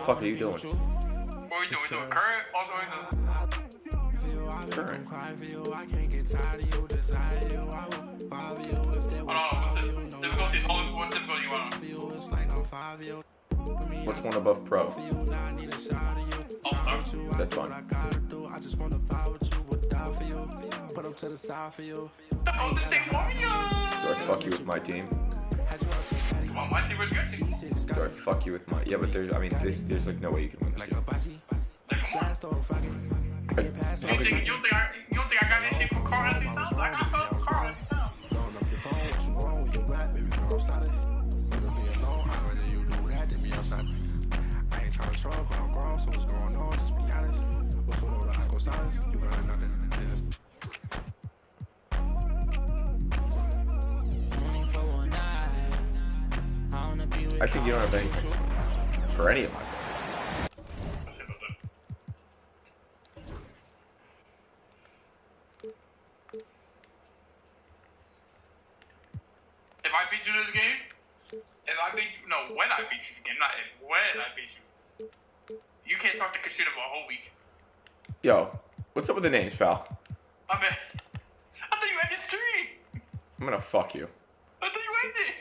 fuck are you doing? What are we doing? We doing current or current? What difficulty you want on? What's one above pro? All-star. That's fine. Oh, this thing warrior! Do I fuck you with my team? Come on, my team would good. Do I fuck you with my... Yeah, but there's... I mean, there's like no way you can win this game. Like, come on. You don't think I got anything from Carl Anthony Towns? I got something from Carl Anthony Towns. I think you don't have anything for any of my players. If I beat you to the game, when I beat you to the game, not if, when I beat you, you can't talk to Kashida for a whole week. Yo, what's up with the names, pal? I thought you ended stream. I'm gonna fuck you. I thought you ended.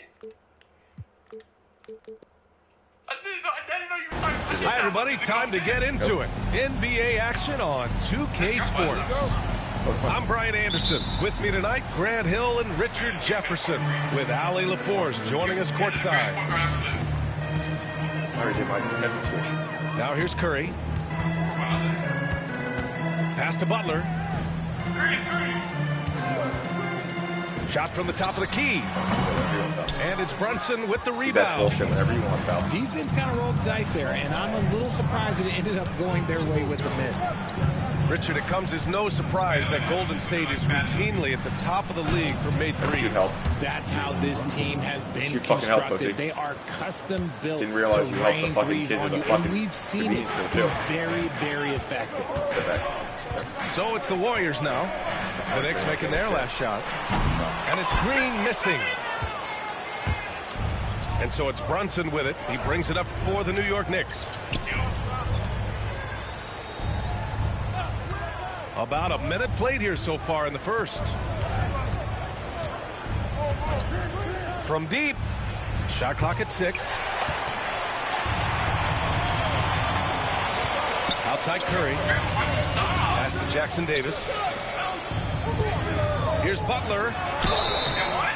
I didn't know you were talking. Hi, everybody. Time to get into it. NBA action on 2K Sports. I'm Brian Anderson. With me tonight, Grant Hill and Richard Jefferson, with Ali LaForce joining us courtside. I already did my defensive switch. Now here's Curry. Pass to Butler. Shot from the top of the key. And it's Brunson with the rebound. Bullshit whenever you want, pal. Defense kind of rolled the dice there, and I'm a little surprised that it ended up going their way with the miss. Richard, it comes as no surprise that Golden State is routinely at the top of the league for made threes. That's how this team has been you fucking help, constructed. pussy. They are custom built Didn't realize to you helped the rain fucking threes kids on with you, the fucking and we've seen it be very, very effective. So it's the Warriors now. The Knicks making their last shot. And it's Green missing. And so it's Brunson with it. He brings it up for the New York Knicks. About a minute played here so far in the first. From deep. Shot clock at 6. Outside Curry. Pass to Jackson Davis. Here's Butler.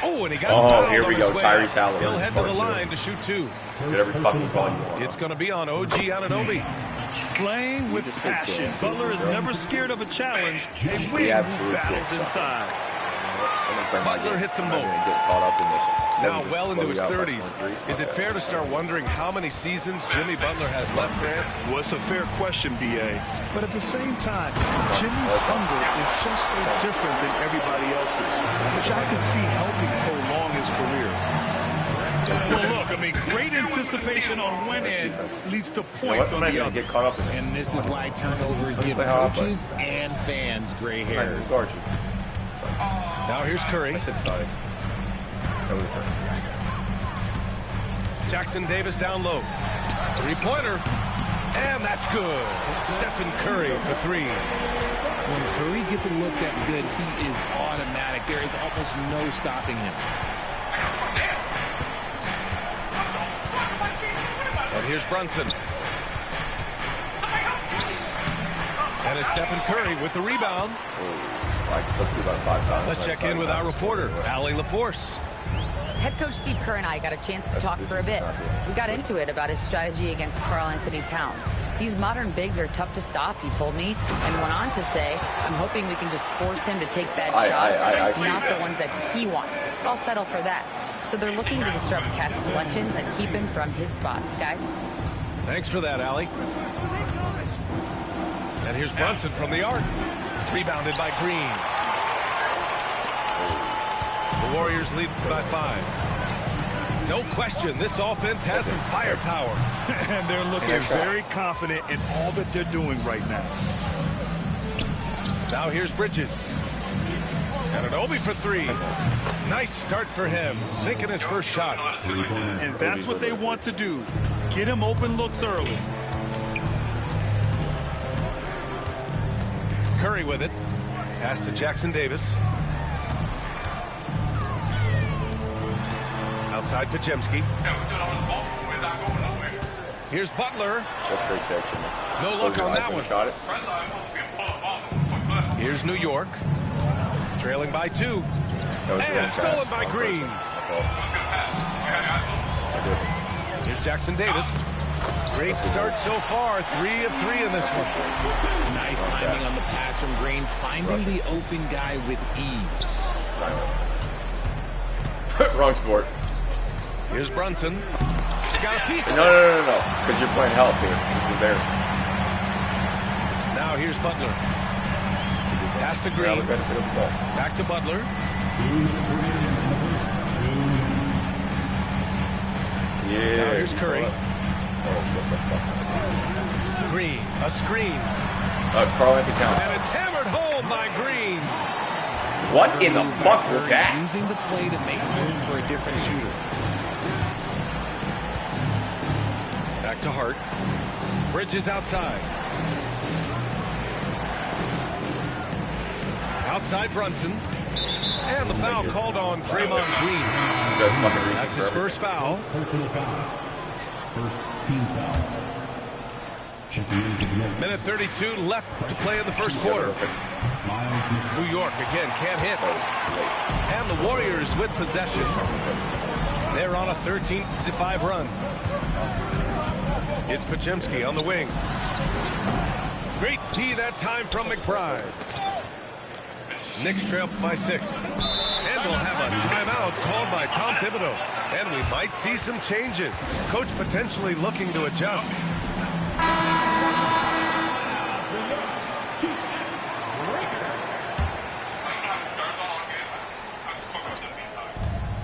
Oh, and he got fouled. Here we go. Tyrese Halliburton. He'll head to the line to shoot 2. Get every fucking ball you want. It's going to be on OG Anunoby. Playing with passion. Butler is never scared of a challenge. They win battles inside. Butler hits them both. Now well into his 30s. Is it fair to start wondering how many seasons Jimmy Butler has left, Grant? Well, it's a fair question, B.A. But at the same time, Jimmy's hunger is just so different than everybody else's, which I could see helping prolong his career. Well, look, I mean, great anticipation on one end leads to points on the other. Get caught up in this. And this is why turnovers give coaches and fans gray hairs. Now here's Curry. I said sorry. Jackson Davis down low. 3-pointer. And that's good. Stephen Curry for 3. When Curry gets a look that's good, he is automatic. There is almost no stopping him. And here's Brunson. And it's Stephen Curry with the rebound. Let's check in with our reporter, Ali LaForce. Head coach Steve Kerr and I got a chance to talk for a bit. We got into it about his strategy against Karl Anthony Towns. These modern bigs are tough to stop, he told me, and went on to say, I'm hoping we can just force him to take bad shots, not the ones that he wants. I'll settle for that. So they're looking to disrupt Cat's selections and keep him from his spots, guys. Thanks for that, Ali. And here's Brunson from the arc. Rebounded by Green. The Warriors lead by 5. No question, this offense has some firepower. And they're looking very confident in all that they're doing right now. Now here's Bridges. And an Obi for 3. Nice start for him, sinking his first shot. And that's what they want to do. Get him open looks early. Curry with it. Pass to Jackson Davis. Outside Pajemski. Here's Butler. That's great catch. No luck on that one. Shot it. Here's New York. Trailing by 2. And stolen by Green. Here's Jackson Davis. Great start so far. 3 of 3 in this one. Nice timing on the pass from Green, finding the open guy with ease. Wrong sport. Here's Brunson. He's got a piece of it. No. Because you're playing help here. This is embarrassing. Now here's Butler. Pass to Green. Back to Butler. Yeah. Now here's Curry. Green, a screen. Karl-Anthony Towns. And it's hammered home by Green. What in the fuck was that? Using the play to make room for a different shooter. Back to Hart. Bridges outside. Outside Brunson. And the foul called on Draymond Green. That's his first foul. Personal foul. First team foul. Minute 32 left to play in the first quarter. New York again can't hit. And the Warriors with possession. They're on a 13-5 run. It's Pajemski on the wing. Great D that time from McBride. Knicks trail by 6. And we'll have a timeout called by Tom Thibodeau. And we might see some changes. Coach potentially looking to adjust.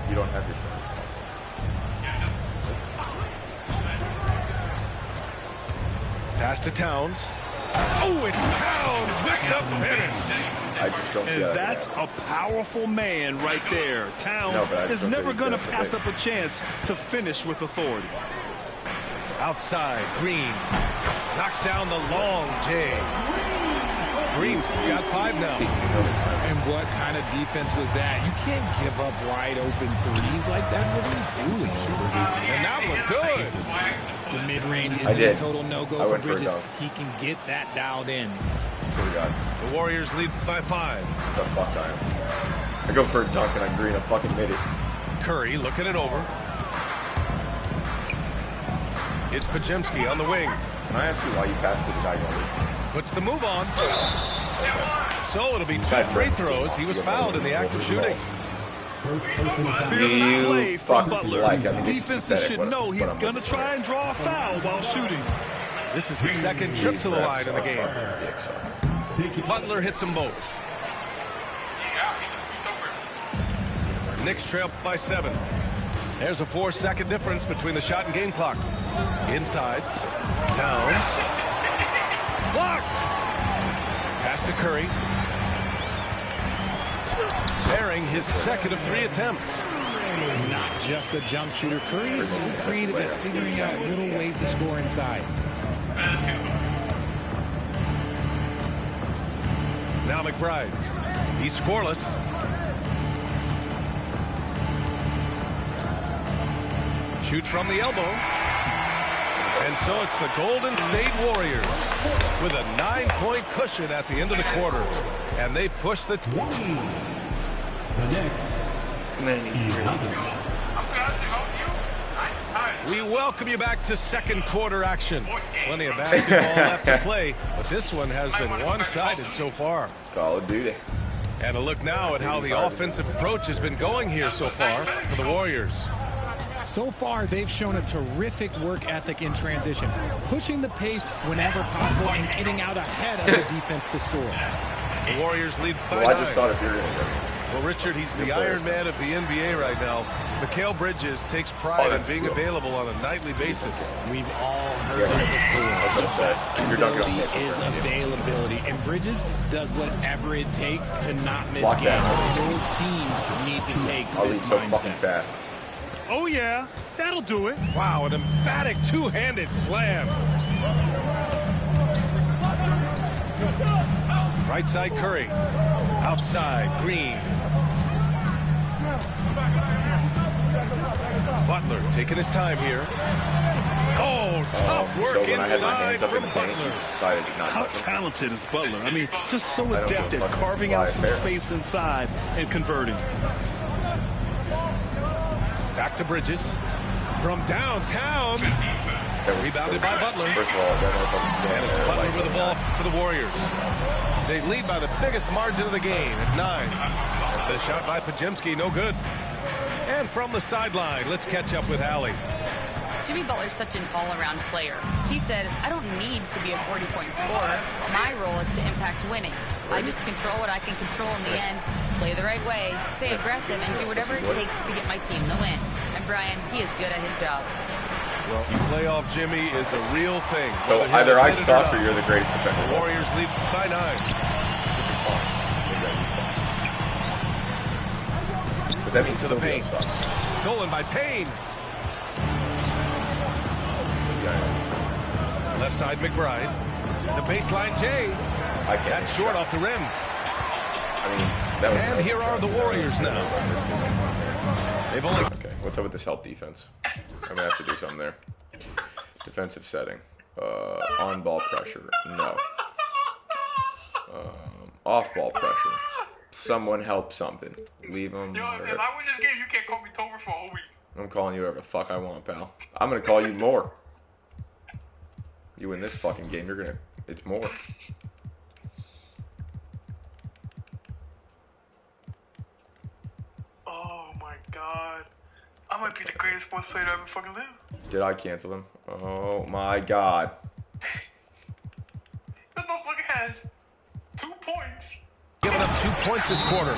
You don't have your shot. Pass to Towns. Oh, it's Towns with the finish. I just don't see And that. that's a powerful man right there. Towns is never going to pass up a chance to finish with authority. Outside, Green knocks down the long J. Green's got 5 now. And what kind of defense was that? You can't give up wide open threes like that. What are you doing? And that one good. The mid-range isn't a total no-go for Bridges. He can get that dialed in. The Warriors lead by 5. The fuck I am. I go for a dunk and I Green a fucking minute. Curry looking it over. It's Pajemski on the wing. Can I ask you why you passed to the diagonal? Puts the move on. So it'll be 2 free throws. He was fouled in the act of shooting. Fearless play from Butler. Defenses should know he's going to try and draw a foul while shooting. This is his second trip to the line in the game. Butler hits them both. Knicks trail by 7. There's a 4-second difference between the shot and game clock. Inside. Towns. Blocked. Pass to Curry. Bearing his second of 3 attempts. Not just a jump shooter. Curry is so creative at figuring out little ways to score inside. Now McBride. He's scoreless. Shoots from the elbow. And so it's the Golden State Warriors with a 9-point cushion at the end of the quarter. And they push the We welcome you back to second quarter action. Plenty of basketball left to play, but this one has been one-sided so far. Call of Duty. And a look now at how the offensive approach has been going here so far for the Warriors. So far, they've shown a terrific work ethic in transition, pushing the pace whenever possible and getting out ahead of the defense to score. The Warriors lead by 9. I just thought if you're going to Well, Richard, he's the Iron Man of the NBA right now. Mikal Bridges takes pride in being available on a nightly basis. We've all heard it before. Flexibility is availability, and Bridges does whatever it takes to not miss games. Both teams need to take this mindset. Fast. Oh, yeah. That'll do it. Wow, an emphatic two-handed slam. Right side Curry. Outside Green. Butler taking his time here. Oh, tough work so when I had my inside hands up in from the paint, Butler. he decided to not How touch him. talented is Butler? I mean, just so I don't adept feel at fucking carving out some fair. space inside and converting. Back to Bridges. From downtown. Rebounded by Butler. First of all, I don't know if I can stand And it's there Butler like with the that. ball for the Warriors. They lead by the biggest margin of the game at 9. The shot by Pajemski, no good. And from the sideline, let's catch up with Allie. Jimmy Butler's such an all-around player. He said, I don't need to be a 40-point scorer. My role is to impact winning. I just control what I can control in the end, play the right way, stay aggressive, and do whatever it takes to get my team the win. And Brian, he is good at his job. Well, playoff Jimmy is a real thing. So Whether either he'll I admit it suck or not. you're the greatest defender. The Warriors lead by 9. Which is fine. But that means To the Silvio paint. sucks. Stolen by Payne. Left side McBride. The baseline Jay. I can't. That's short off the rim. I mean, that was And here are the Warriors now. They've only... Okay, what's up with this help defense? I'm gonna have to do something there. Defensive setting. On ball pressure. No. Off ball pressure. Someone help something. Leave them. Yo, if I win this game, you can't call me Tover for a whole week. I'm calling you whatever the fuck I want, pal. I'm gonna call you more. You win this fucking game, it's more. Oh my god. I might be the greatest sports player to ever fucking live. Did I cancel him? Oh my god. This motherfucker has 2 points. Giving up 2 points this quarter.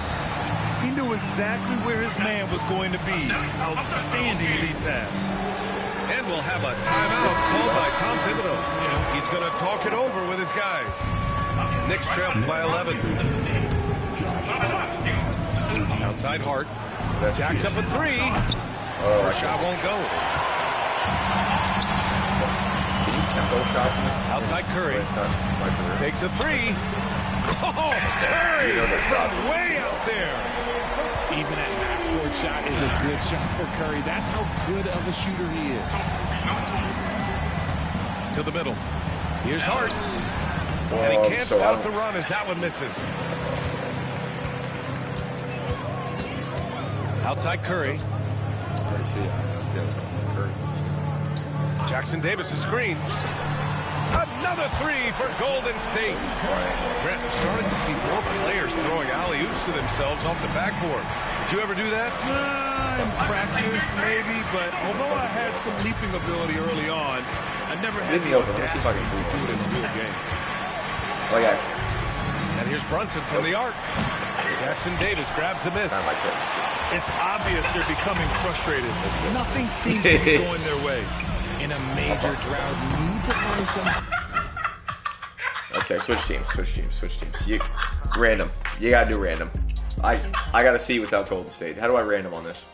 He knew exactly where his man was going to be. Outstanding lead pass. And we'll have a timeout called by Tom Thibodeau. He's going to talk it over with his guys. Knicks trail by 11. Outside Hart. Jacks up a 3. First shot won't go. Can you tempo shot from this? Outside Curry. It's not my career. Takes a 3. Oh, Curry from way out there. Even a half-court shot is a good shot for Curry. That's how good of a shooter he is. To the middle. Here's Hart. And he can't stop the run as that one misses. Outside Curry. Jackson Davis' screen. Another 3 for Golden State. Grant, we're starting to see more players throwing alley-oops to themselves off the backboard. Did you ever do that? In practice, maybe, but although I had some leaping ability early on, I never had the audacity to do it in a real game. Like action. And here's Brunson from the arc. Jackson Davis grabs the miss. It's obvious they're becoming frustrated. Nothing seems to be going their way. In a major drought, need to find some... Okay, switch teams. Random. You gotta do random. I gotta see without Golden State. How do I random on this?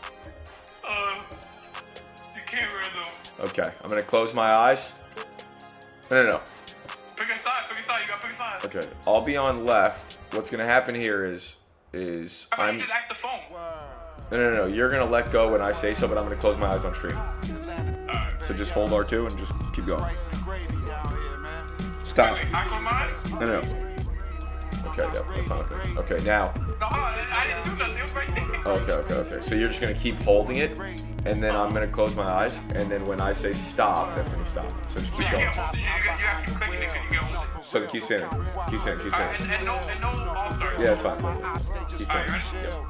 You can't random. Okay, I'm gonna close my eyes. No. Pick a side, you gotta pick a side. Okay, I'll be on left. What's gonna happen here is I mean, you just ask the phone. No. You're gonna let go when I say so, but I'm gonna close my eyes on stream. So just hold R2 and just keep going. Stop. Wait, I close my eyes? No. Okay, yeah, that's not okay. Okay, now. No, hold on, I didn't do nothing. It was right there. Okay. So you're just gonna keep holding it, and then I'm gonna close my eyes, and then when I say stop, that's when you stop. So just keep You going. have to keep clicking it because you get hold of it. So keep spinning. Keep spinning. And no all-star. Yeah, it's fine. Keep Alright, spinning.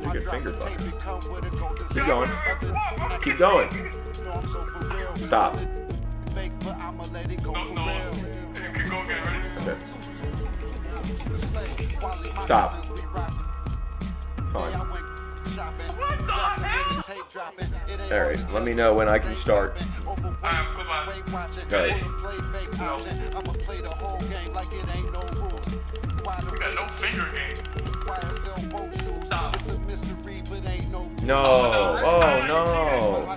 You get finger fucking. Keep going. Stop. No. You can go again, ready? Okay. Stop. It's fine. What the hell? Alright, let me know when I can start. Alright, goodbye. Alright. You got no finger game. Stop. No. Oh, no. I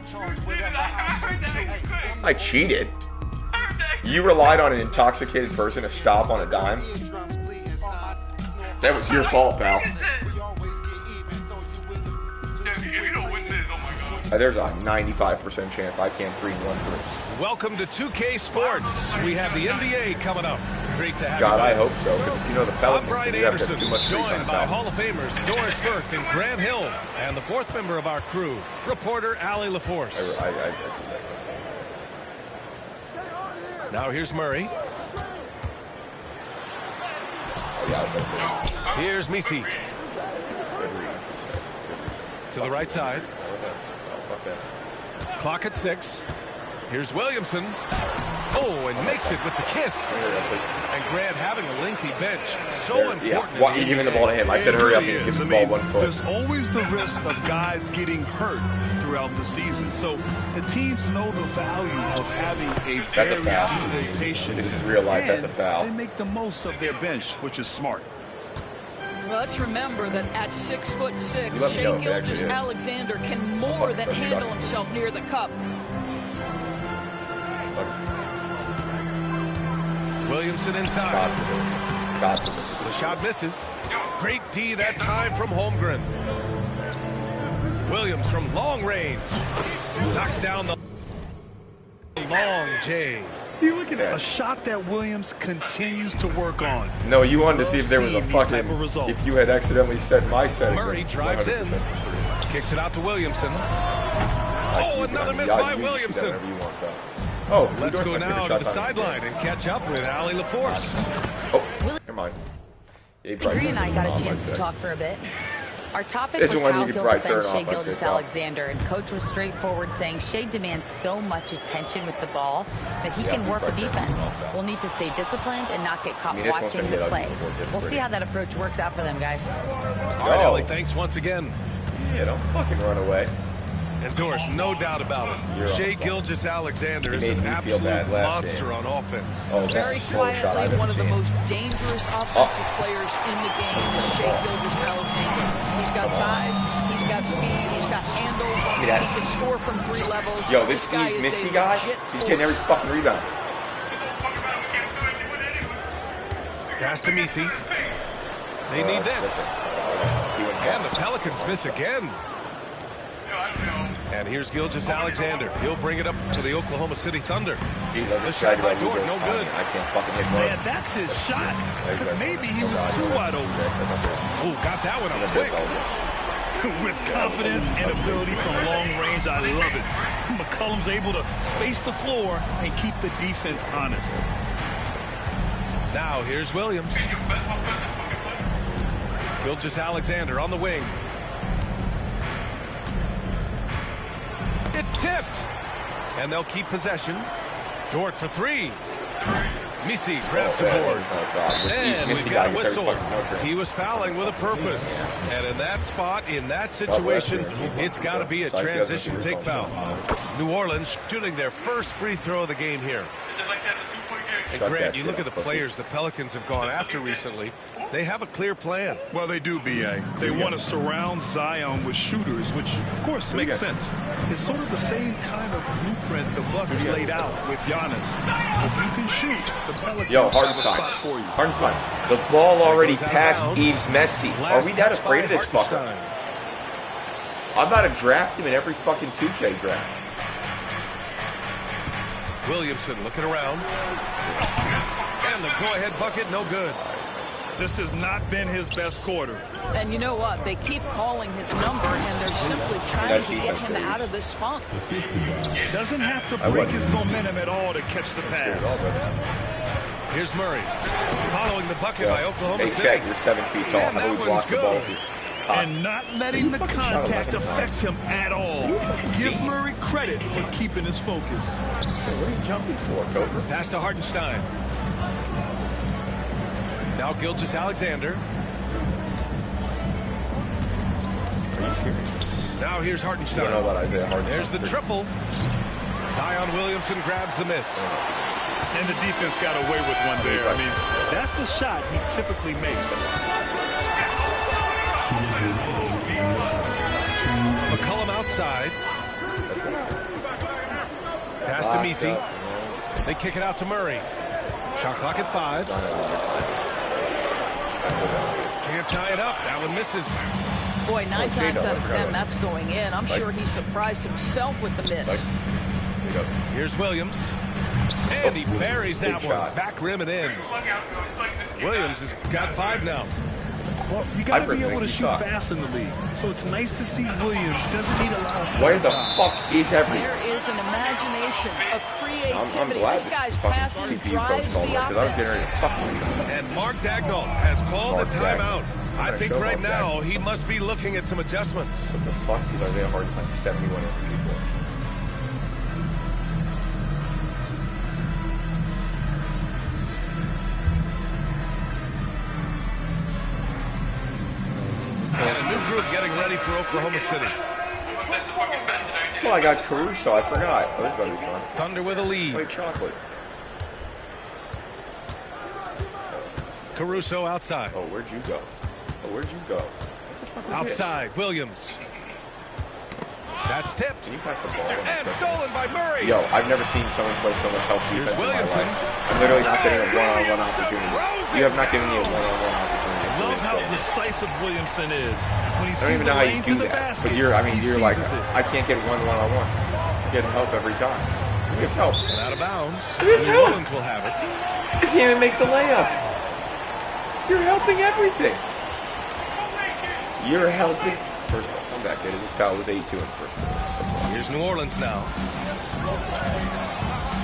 heard that extra quick. I cheated. I heard that extra You relied on an intoxicated person to stop on a dime? That was your fault, pal. There's a 95% chance I can't green 1-3. Welcome to 2K Sports. We have the NBA coming up. Great to have God, you. I hope so. Because if you know the Pelicans, I'm Brian you have Anderson, too much free time. joined by Hall of Famers Doris Burke and Grant Hill, and the fourth member of our crew, reporter Allie LaForce. Now here's Murray. Here's Misi. To the right side. Clock at 6. Here's Williamson. Oh, and makes it with the kiss. And Grant having a lengthy bench. So important. Yeah. Why are you giving the ball to him? I said hurry up and give the ball 1 foot. There's always the risk of guys getting hurt throughout the season. So the teams know the value of having a very deep rotation. This is real life. That's a foul. They make the most of their bench, which is smart. Well, let's remember that at 6'6", Shai Gilgeous-Alexander can more than handle himself near the cup. Williamson inside. The shot misses. Great D that time from Holmgren. Williams from long range. Knocks down the long J. What are you looking at? A shot that Williams continues to work on. No, you wanted to see if there was a fucking, if you had accidentally set my setting. Murray drives in. Kicks it out to Williamson. Oh, another miss by Williamson. Oh, let's go now to the sideline and catch up with Allie LaForce. Oh, never mind. Green and I got a chance to talk for a bit. Our topic was how he'll defend Shai Gilgeous-Alexander, and Coach was straightforward, saying Shai demands so much attention with the ball that he can warp a defense. We'll need to stay disciplined and not get caught watching the play. We'll see how that approach works out for them, guys. All right, Allie, thanks once again. Yeah, don't fucking run away. And Doris, no doubt about it. Shai Gilgeous-Alexander is an absolute monster on offense. Oh, very quietly, one of the most dangerous offensive players in the game is Shai Gilgeous-Alexander. He's got size, he's got speed, he's got handle. He can score from 3 levels. Yo, this Eve's Missy guy, he's getting every fucking rebound. Pass to Misi. They need this. And the Pelicans miss again. And here's Gilgeous-Alexander. He'll bring it up to the Oklahoma City Thunder. Jeez, the shot by Dort, no good. I can't fucking hit more. Man, that's his shot. Maybe he was too wide open. Ooh, got that one up quick. With confidence and ability from long range, I love it. McCollum's able to space the floor and keep the defense honest. Now here's Williams. Gilgeous-Alexander on the wing. It's tipped. And they'll keep possession. Dort for 3. Misi grabs the board. And we've got a whistle. He was fouling with a purpose. And in that spot, in that situation, it's got to be a transition take foul. New Orleans shooting their first free throw of the game here. And Grant, you look at the players the Pelicans have gone after recently. They have a clear plan. Well, they do, B.A. They want to surround Zion with shooters, which, of course, makes sense. It's sort of the same kind of blueprint the Bucks laid out with Giannis. If you can shoot, the Pelicans have a spot for you. Hartenstein, the ball already passed Yves Messi. Are we that afraid of this fucker? I'm about to draft him in every fucking 2K draft. Williamson looking around. And the go-ahead bucket, no good. This has not been his best quarter. And you know what? They keep calling his number, and they're simply trying to get him out of this funk. Doesn't have to break his momentum at all to catch the pass. Here's Murray. Following the bucket by Oklahoma City. Hey, check, you're 7 feet tall. How do we block the ball? And not letting the contact affect him at all. Give Murray credit for keeping his focus. What are you jumping for, Cover? Pass to Hartenstein. Now Gilgeous-Alexander. Are you serious? Now here's Hartenstein. I don't know about Isaiah Hartenstein. There's the triple. Zion Williamson grabs the miss. And the defense got away with one there. I mean, that's the shot he typically makes. McCollum outside. Pass to Misi. They kick it out to Murray. Shot clock at 5. Can't tie it up. That one misses. Boy, 9 times out of 10, that's going in. I'm sure he surprised himself with the miss. Here's Williams. And he buries that one. Back rim and in. Williams has got 5 now. Well, you got to be able to shoot fast in the league. So it's nice to see Williams doesn't need a lot of Where the fuck is everything? There is an imagination, a creativity. I'm This guy's passes drives the offense. And Mark Dagnall has called a timeout. I think right now he must be looking at some adjustments. What the fuck? Because Isaiah Harden's like 71 people. And a new group getting ready for Oklahoma City. Well, I got Caruso. I forgot. Oh, this is going to be fun. Thunder with a lead. White chocolate. Caruso outside. Oh, where'd you go? Oh, where'd you go? Outside, this? Williams. That's tipped. Can you pass the ball? And stolen by Murray. Yo, I've never seen someone play so much help defense in my life. I'm literally not getting a one-on-one opportunity. You have not given me a one-on-one opportunity. Love how decisive Williamson is. When he I don't even know how you do that. But you're like, I can't get one-on-one. I'm getting help every time. Who gets help? Out of bounds. Who gets help? Williams will have it. You can't even make the layup. You're helping everything. You're helping. First of all, come back, kid. This foul was 8-2 in the first quarter. Here's New Orleans now.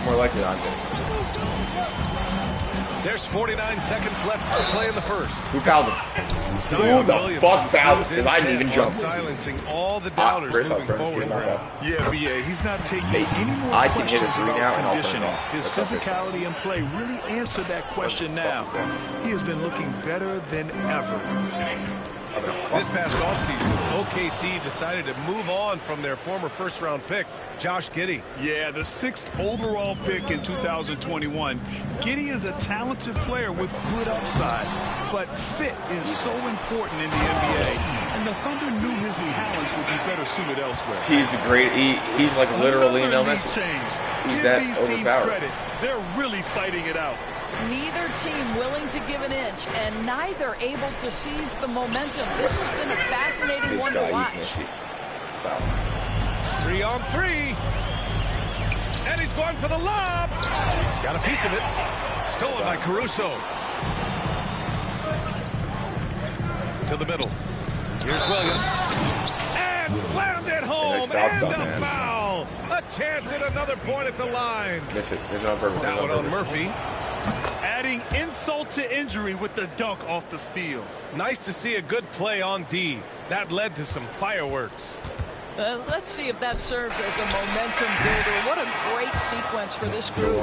More likely I'm this. There's 49 seconds left to play in the first. Who fouled him? Who the fuck fouled him? Because I didn't even jump. Silencing all the doubters moving forward. Yeah, BA, he's not taking any more I can hit a questions three now about and I'll turn conditioning. it off. His physicality and play really answered that question now. He has been looking better than ever. This past offseason, OKC decided to move on from their former first-round pick, Josh Giddey. Yeah, the 6th overall pick in 2021. Giddey is a talented player with good upside, but fit is so important in the NBA, and the Thunder knew his talents would be better suited elsewhere. He's great. He's like literally Lionel Messi. He's that overpowered. They're really fighting it out. Neither team willing to give an inch, and neither able to seize the momentum. This has been a fascinating one to watch. 3 on 3. And he's going for the lob. Got a piece of it. Stolen by Caruso. To the middle. Here's Williams. And slammed it home. And a foul. A chance at another point at the line. Miss it. Miss it on purpose. That one on Murphy. Adding insult to injury with the dunk off the steal. Nice to see a good play on D. That led to some fireworks. Let's see if that serves as a momentum builder. What a great sequence for this group.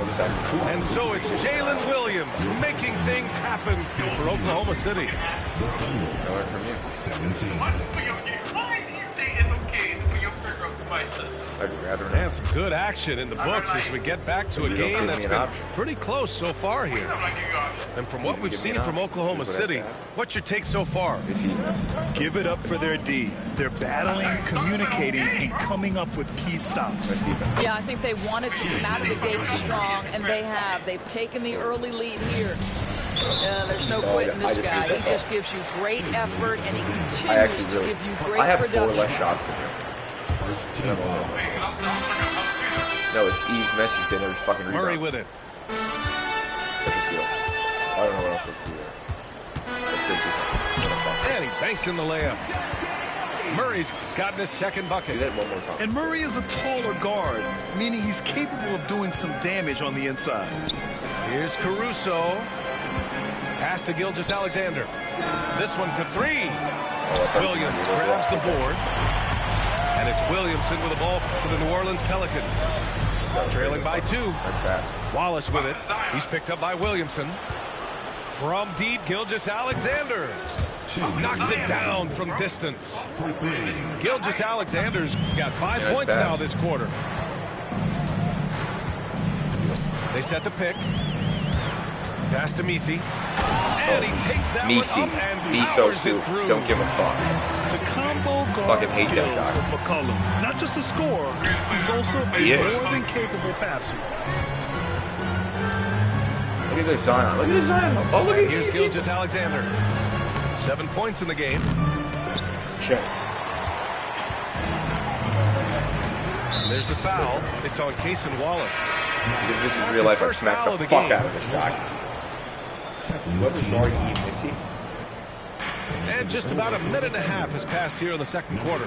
And so it's Jalen Williams making things happen for Oklahoma City. And some good action in the books as we get back to a game that's been pretty close so far here. And from what we've seen from Oklahoma City, what's your take so far? Give it up for their D. They're battling, communicating, and coming up with key stops. Yeah, I think they wanted to come out of the gate strong, and they have. They've taken the early lead here. There's no quitting this guy. He just gives you great effort, and he continues to give you great production. I have 4 less shots than him. No, it's Eves. Messi's getting every fucking rebound. Murray with it. That's a steal. I don't know what else to do there. And he banks in the layup. Murray's gotten his second bucket. Do that one more time. And Murray is a taller guard, meaning he's capable of doing some damage on the inside. Here's Caruso. Pass to Gilgeous-Alexander. This one for 3. Williams grabs the board. And it's Williamson with the ball for the New Orleans Pelicans. Trailing by 2. Wallace with it. He's picked up by Williamson. From deep, Gilgeous-Alexander knocks it down from distance. Gilgeous-Alexander's got 5 points now this quarter. They set the pick. Pass to Misi. And he takes that one up and powers it through. Don't give a fuck. The combo guard hate that skills guy. of McCollum. Not just a scorer, he's also a more than capable passer. at this Zion. Look at this Zion. Oh, look at Here's Gilgeous-Alexander. 7 points in the game. Check. And there's the foul. It's on Cason Wallace. Because this is real life, I smacked the fuck out of this guy. Whoever's guarding Eve Missy. And just about a minute and a half has passed here in the second quarter.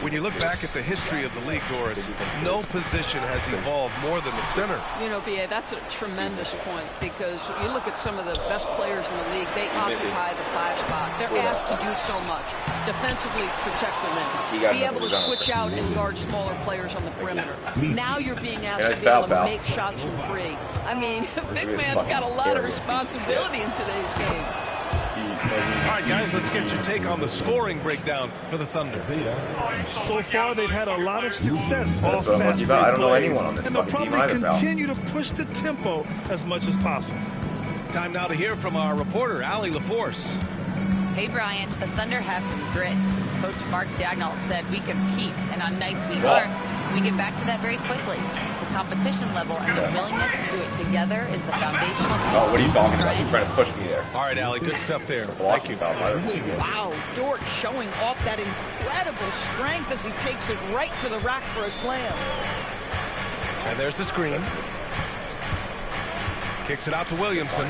When you look back at the history of the league, Doris, no position has evolved more than the center. You know, B.A., that's a tremendous point because you look at some of the best players in the league, they occupy the 5 spot. They're asked to do so much. Defensively protect the rim. Be able to switch out and guard smaller players on the perimeter. Now you're being asked to be able to make shots from 3. I mean, big man's got a lot of responsibility in today's game. All right, guys, let's get your take on the scoring breakdown for the Thunder. So far, they've had a lot of success off fast break I don't know plays, anyone on this and they'll fucking probably team either, continue to push the tempo as much as possible. Time now to hear from our reporter, Allie LaForce. Hey, Brian, the Thunder have some grit. Coach Mark Dagnall said we compete, and on nights we aren't, we get back to that very quickly. The competition level and the willingness to do it together is the foundational piece. Oh, what are you talking about? You're trying to push me there. All right, Allie, good stuff there. Thank you. Wow, Dort showing off that incredible strength as he takes it right to the rack for a slam. And there's the screen. Kicks it out to Williamson.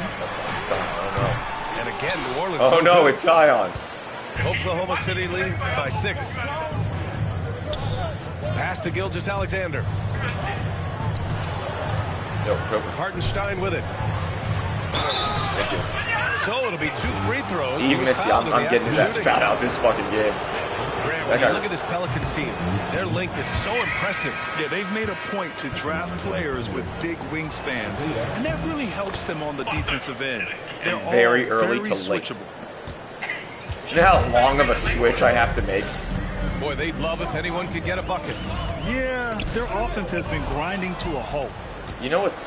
And again, New Orleans. Oh, no, it's Zion. Oklahoma City leading by 6. Pass to Gilgeous-Alexander. Hartenstein with it. Thank you. So it'll be 2 free throws. Eve Missy, I'm getting that spat out this fucking game. Grant, when you look at this Pelicans team, their length is so impressive. Yeah, they've made a point to draft players with big wingspans, and that really helps them on the defensive end. They're all very early to switchable. late. You know how long of a switch I have to make? Boy, they'd love if anyone could get a bucket. Yeah, their offense has been grinding to a halt. You know what's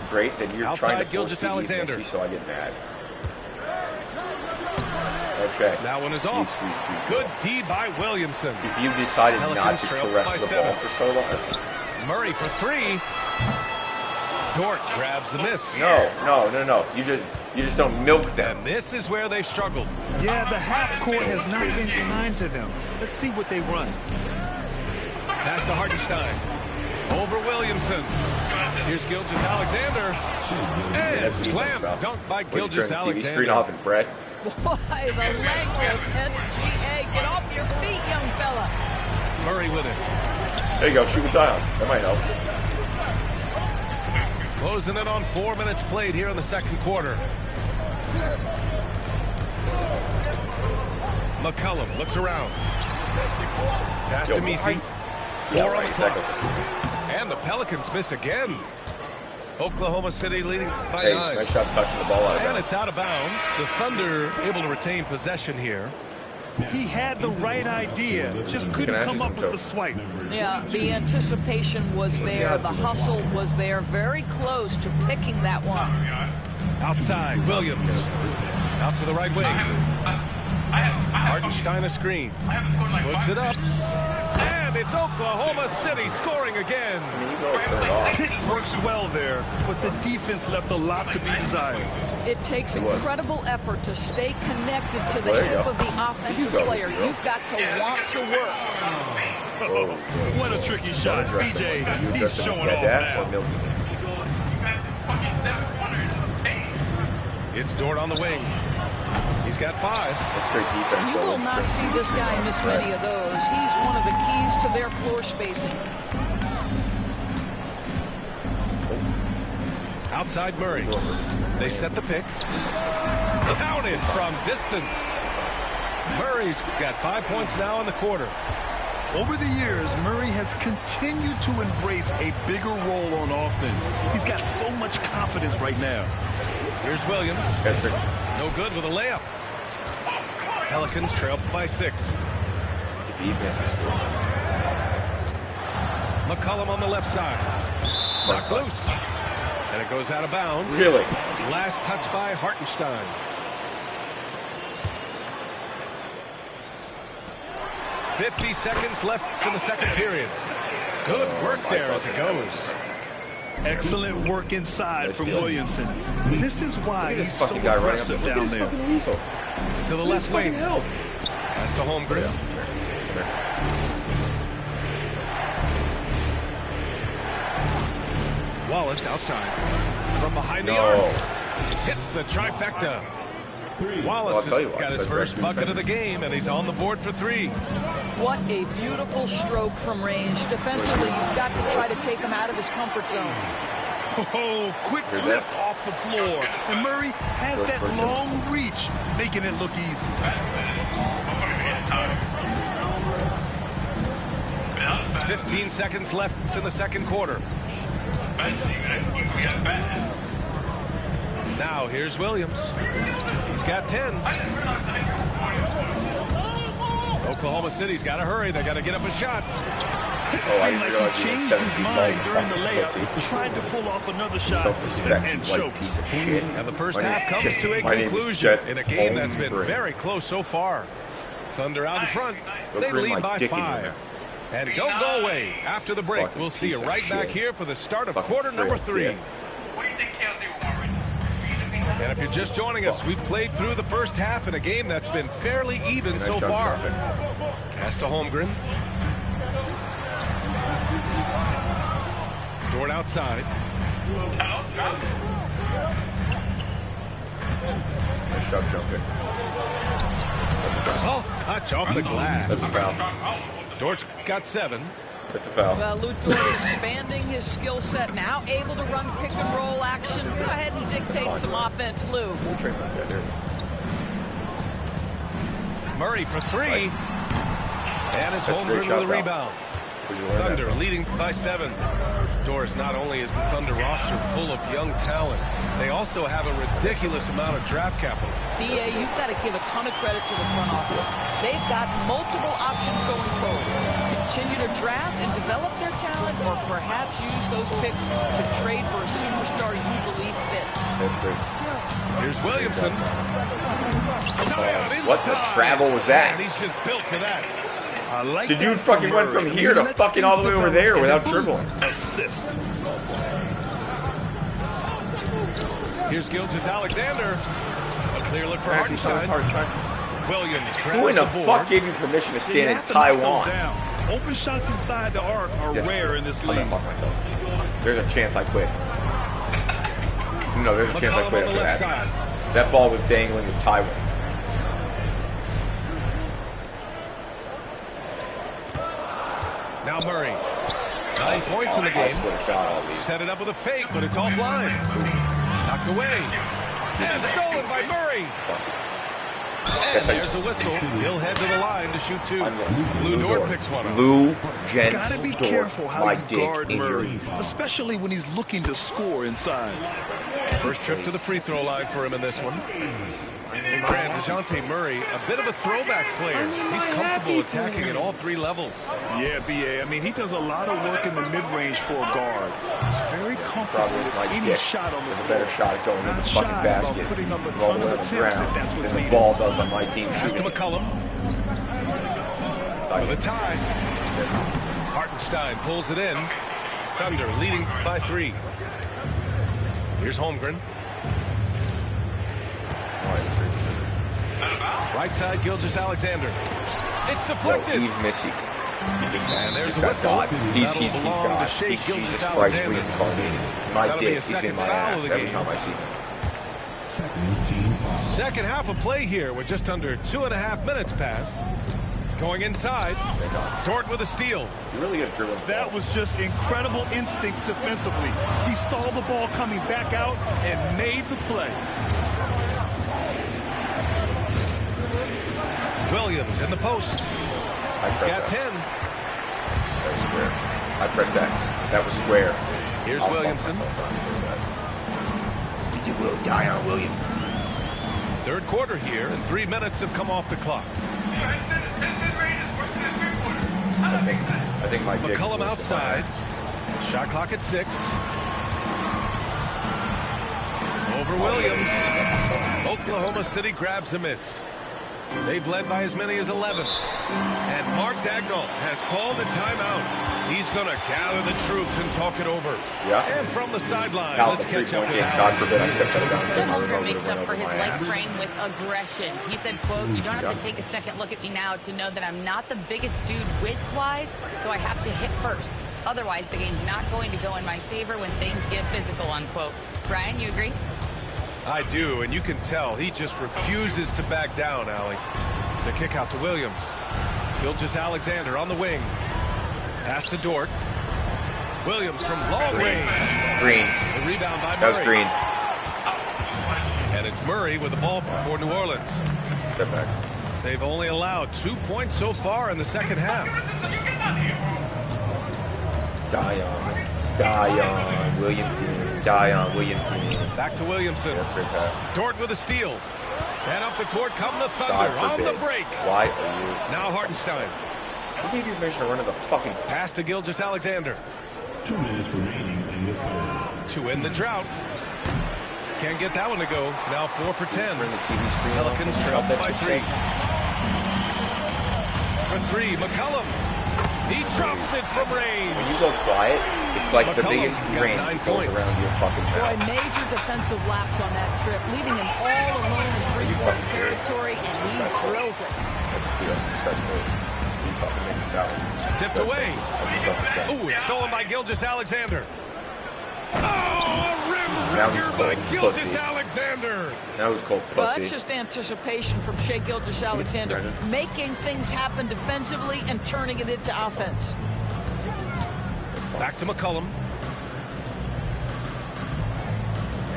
great? That you're Outside trying to force Gilgeous-Alexander. Missy, so I get mad. Okay. That one is off. Good D by Williamson. If you decided not to caress the ball 7. for so long. Murray for 3. Dort grabs the miss. No. You just don't milk them. And this is where they've struggled. Yeah, the half court has not been kind to them. Let's see what they run. Pass to Hartenstein. Over Williamson. Here's Gilgeous-Alexander. And slam dunk by Gilgeous-Alexander. Screen off and Brett. Boy, the length of SGA. Get off your feet, young fella. Murray with it. There you go. Shoot with Zion. That might help. Closing in on 4 minutes played here in the second quarter. McCollum looks around. Pass to Misi. 4 on the clock. And the Pelicans miss again. Oklahoma City leading by 9. Nice shot touching the ball out of bounds. And it's out of bounds. The Thunder able to retain possession here. He had the right idea, just couldn't come up with the swipe. Yeah, the anticipation was there. The hustle was there. Very close to picking that one. Outside, Williams. Out to the right wing. Hartenstein a screen. Puts it up. And it's Oklahoma City scoring again. Pick works well there, but the defense left a lot to be desired. It takes incredible effort to stay connected to the hip of the offensive player. You've got to want to work. What a tricky shot. CJ, he's showing off now. It's Dort on the wing. He's got 5. That's great defense. You will not see this guy miss many of those. He's one of the keys to their floor spacing. Outside Murray. They set the pick. Counted from distance. Murray's got 5 points now in the quarter. Over the years, Murray has continued to embrace a bigger role on offense. He's got so much confidence right now. Here's Williams. No good with a layup. Pelicans trail by 6. McCollum on the left side. Knocked loose. And it goes out of bounds. Really? Last touch by Hartenstein. .50 seconds left in the second period. Good work there as it goes. Excellent work inside from Williamson. This is why he's so aggressive down there. To the left wing. Pass to Holmgren. Wallace outside. From behind the arc. Hits the trifecta. Wallace has got his first bucket of the game, and he's on the board for 3. What a beautiful stroke from range. Defensively, you've got to try to take him out of his comfort zone. Oh, quick lift off the floor. And Murray has that long reach, making it look easy. 15 seconds left in the second quarter. Now here's Williams. He's got 10. Oklahoma City's got to hurry. They got to get up a shot. It seemed like he changed his mind during the layup, tried to pull off another shot and choked. And the first half comes to a conclusion in a game that's been very close so far. Thunder out in front. They lead by 5. And don't go away. After the break, we'll see you right back here for the start of quarter number 3. What do you think Kale do, Warren? And if you're just joining us, we've played through the first half in a game that's been fairly even so far. Pass to Holmgren. Dort outside. Nice shot jumping. Soft touch off the glass. That's a foul. Dort's got 7. That's a foul. Well, Lou Dort expanding his skill set, now able to run pick and roll action. Go ahead and dictate some offense, Lou. Murray for 3. And it's Holmgren with a rebound. Thunder leading by 7. Doris, not only is the Thunder roster full of young talent, they also have a ridiculous amount of draft capital. BA, you've got to give a ton of credit to the front office. They've got multiple options going forward. Continue to draft and develop their talent, or perhaps use those picks to trade for a superstar you believe fits. That's great. Here's Williamson. What the travel was that? And he's just built for that. Like the dude fucking went from here to fucking all the way over there without dribbling. Assist. Here's Gilgeous-Alexander. A clear look for Hartenstein. Williams. Who in the fuck gave you permission to stand in Taiwan? Open shots inside the arc are rare in this league. I'm gonna fuck myself. There's a chance I quit. No, there's a chance I quit after that. That ball was dangling with Taiwan. Now Murray. 9 points in the game. Set it up with a fake, but it's offline. Knocked away. And stolen by Murray. And there's a whistle. He'll head to the line to shoot 2. Lou Dort picks one up. Lou Gents Gotta be Dort, careful how you guard Murray, your... especially when he's looking to score inside. First trip to the free throw line for him in this one. And Grant, DeJounte Murray, a bit of a throwback player. He's comfortable attacking at all 3 levels. Yeah, BA. I mean, he does a lot of work in the mid-range for a guard. He's very comfortable with any shot on the floor. There's a better shot at going in the fucking basket. Putting up a ton of attempts if that's what's than the needed. ball does on my team. Pass to McCullum. For the tie. Hartenstein pulls it in. Thunder leading by 3. Here's Holmgren. Right side, Gilgeous-Alexander. It's deflected. He's missing. And there's the whistle. He's got Jesus Christ reincarnated. My dick is in my ass every time I see him. Second half of play here with just under 2.5 minutes passed. Going inside. Dort with a steal. You really got dribbling. That was just incredible instincts defensively. He saw the ball coming back out and made the play. Williams in the post. He's got 10. That was square. I pressed X. That was square. Here's Williamson. You will die on William. Third quarter here, and 3 minutes have come off the clock. I think my dick McCullum outside. Shot clock at 6. Over Williams. Oklahoma City grabs a miss. They've led by as many as 11. And Mark Dagnall has called a timeout. He's going to gather the troops and talk it over. Yeah. And from the sideline, let's catch up with God forbid I stepped out of bounds. Jim Holmgren makes up for his leg frame with aggression. He said, quote, "You don't have to take a second look at me now to know that I'm not the biggest dude width-wise, so I have to hit first. Otherwise, the game's not going to go in my favor when things get physical," unquote. Brian, you agree? I do, and you can tell he just refuses to back down, Allie. The kick out to Williams. Gilgeous-Alexander on the wing. Pass to Dort. Williams from long range. Green. The rebound by Murray. That was Green. And it's Murray with the ball for New Orleans. Step back. They've only allowed 2 points so far in the second half. Dion Williamson. Back to Williamson. That's a great pass. Dort with a steal. And up the court come the Thunder on the break. Why are you? Now Hartenstein. Who gave you permission to run to the fucking... Pass to Gilgeous-Alexander. 2 minutes remaining in the third. To end the drought. Can't get that one to go. Now 4 for 10. Turn the TV screen Pelicans off. trail Shut that by shit 3. shut. For 3, McCollum. He drops it from range. When you go quiet, it's like the McCollum biggest got grain 9 that goes points. around your fucking Boy, mouth. major defensive lapse on that trip, leaving him all alone in three-point territory, and he drills it. That's good. You fucking make it down. Tipped away. Ooh, it's stolen by Gilgeous-Alexander. Oh, a rim Now he's wrecker by cold, Gilgeous-Alexander. That was called Well, pussy. that's just anticipation from Shai Gilgeous-Alexander, making things happen defensively and turning it into offense. Back to McCollum.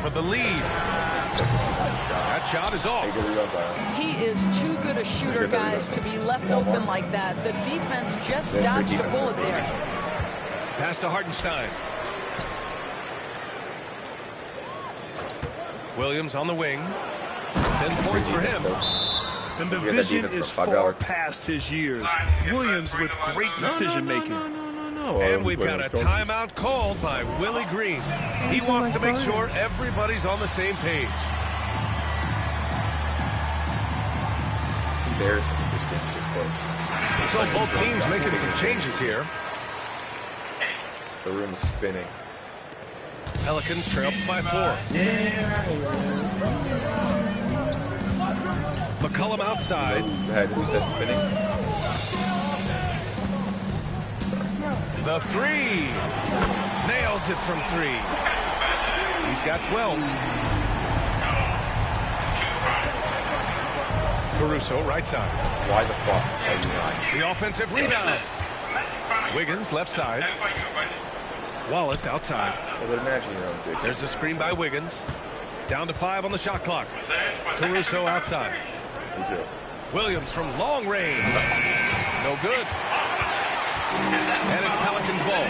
For the lead. That shot is off. He is too good a shooter, guys, to be left open like that. The defense just dodged a bullet there. Pass to Hartenstein. Williams on the wing. 10 points for him. And the vision is far past his years. Williams with great decision-making. And we've got a timeout called by Willie Green. He wants to make sure everybody's on the same page. So both teams making some changes here. The room is spinning. Pelicans trail by 4. McCollum outside. Who's that spinning? The 3. Nails it from 3. He's got 12. Caruso, right side. Why the fuck are you not? The offensive rebound. Wiggins, left side. Wallace, outside. I would imagine your own bitch. There's a screen by Wiggins. Down to 5 on the shot clock. Caruso outside. Williams from long range. No good. And it's Pelicans ball.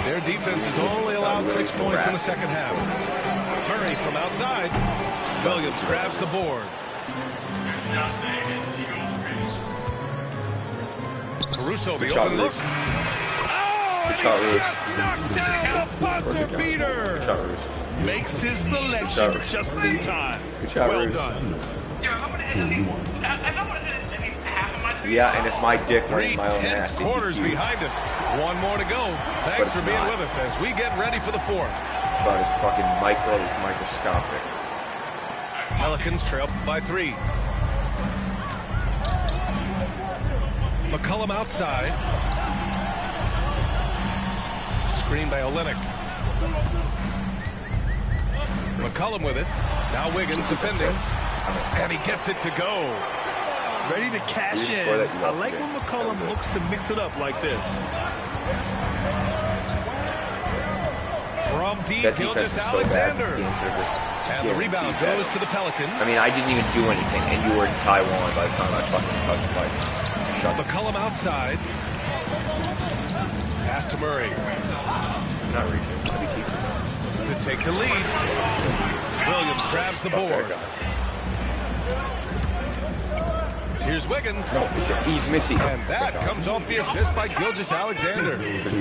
Their defense has only allowed 6 points in the second half. Murray from outside. Williams grabs the board. Caruso, the open look. Oh, and he just knocked down the buzzer beater. Makes his selection just in time. Well done. Yeah, and if my dick went 3 in my own tense ass, quarters it'd be behind us. 1 more to go. Thanks for being with us as we get ready for the 4th. It's about as fucking microscopic. Pelicans trail by 3. McCollum outside. Screen by Olynyk. McCollum with it. Now Wiggins defending. And he gets it to go. Ready to cash in. I like when McCollum looks to mix it up like this. From deep, Gilgeous-Alexander. And the rebound goes to the Pelicans. I mean, I didn't even do anything, and you were in Taiwan by the time I fucking touched the bike. McCollum outside. Pass to Murray. I'm not reaching. Let me keep it. To take the lead. Williams grabs the board. Here's Wiggins. No, he's missing. And that comes off the assist by Gilgeous-Alexander.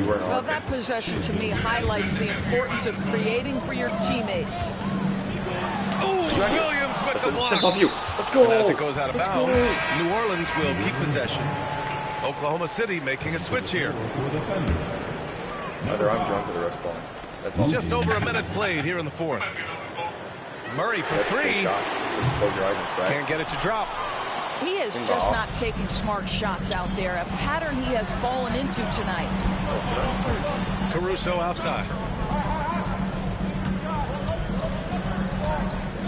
Well, that possession to me highlights the importance of creating for your teammates. Oh, Williams with the block. That's off you. Let's go. And as it goes out of bounds, New Orleans will keep possession. Oklahoma City making a switch here. Either I'm drunk or the ref's calling. That's all. Just over a minute played here in the fourth. Murray for three. Close your eyes and crack. Can't get it to drop. He is just not taking smart shots out there, a pattern he has fallen into tonight. Caruso outside.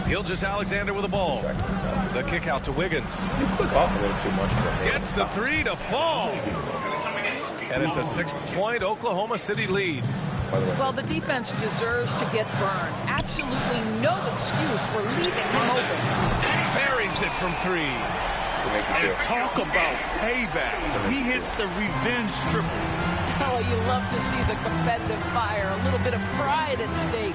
Gilgeous-Alexander with the ball. The kick out to Wiggins. You click off a little too much. Gets the three to fall. And it's a 6-point Oklahoma City lead. Well, the defense deserves to get burned. Absolutely no excuse for leaving him open. Buries it from three. And talk about payback. He hits the revenge triple. Oh, you love to see the competitive fire. A little bit of pride at stake.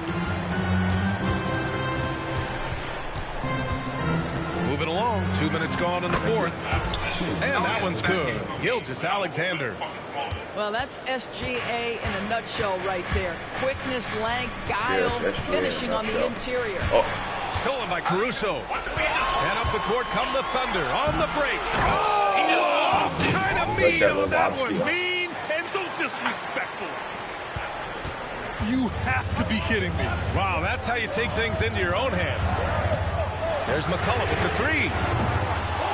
Moving along. 2 minutes gone in the fourth. And that one's good. Gilgeous-Alexander. Well, that's SGA in a nutshell right there. Quickness, length, guile, finishing on the interior. Oh. Stolen by Caruso. And up the court come the Thunder on the break. Oh, kind of mean on that one. Mean and so disrespectful. You have to be kidding me. Wow, that's how you take things into your own hands. There's McCullough with the three.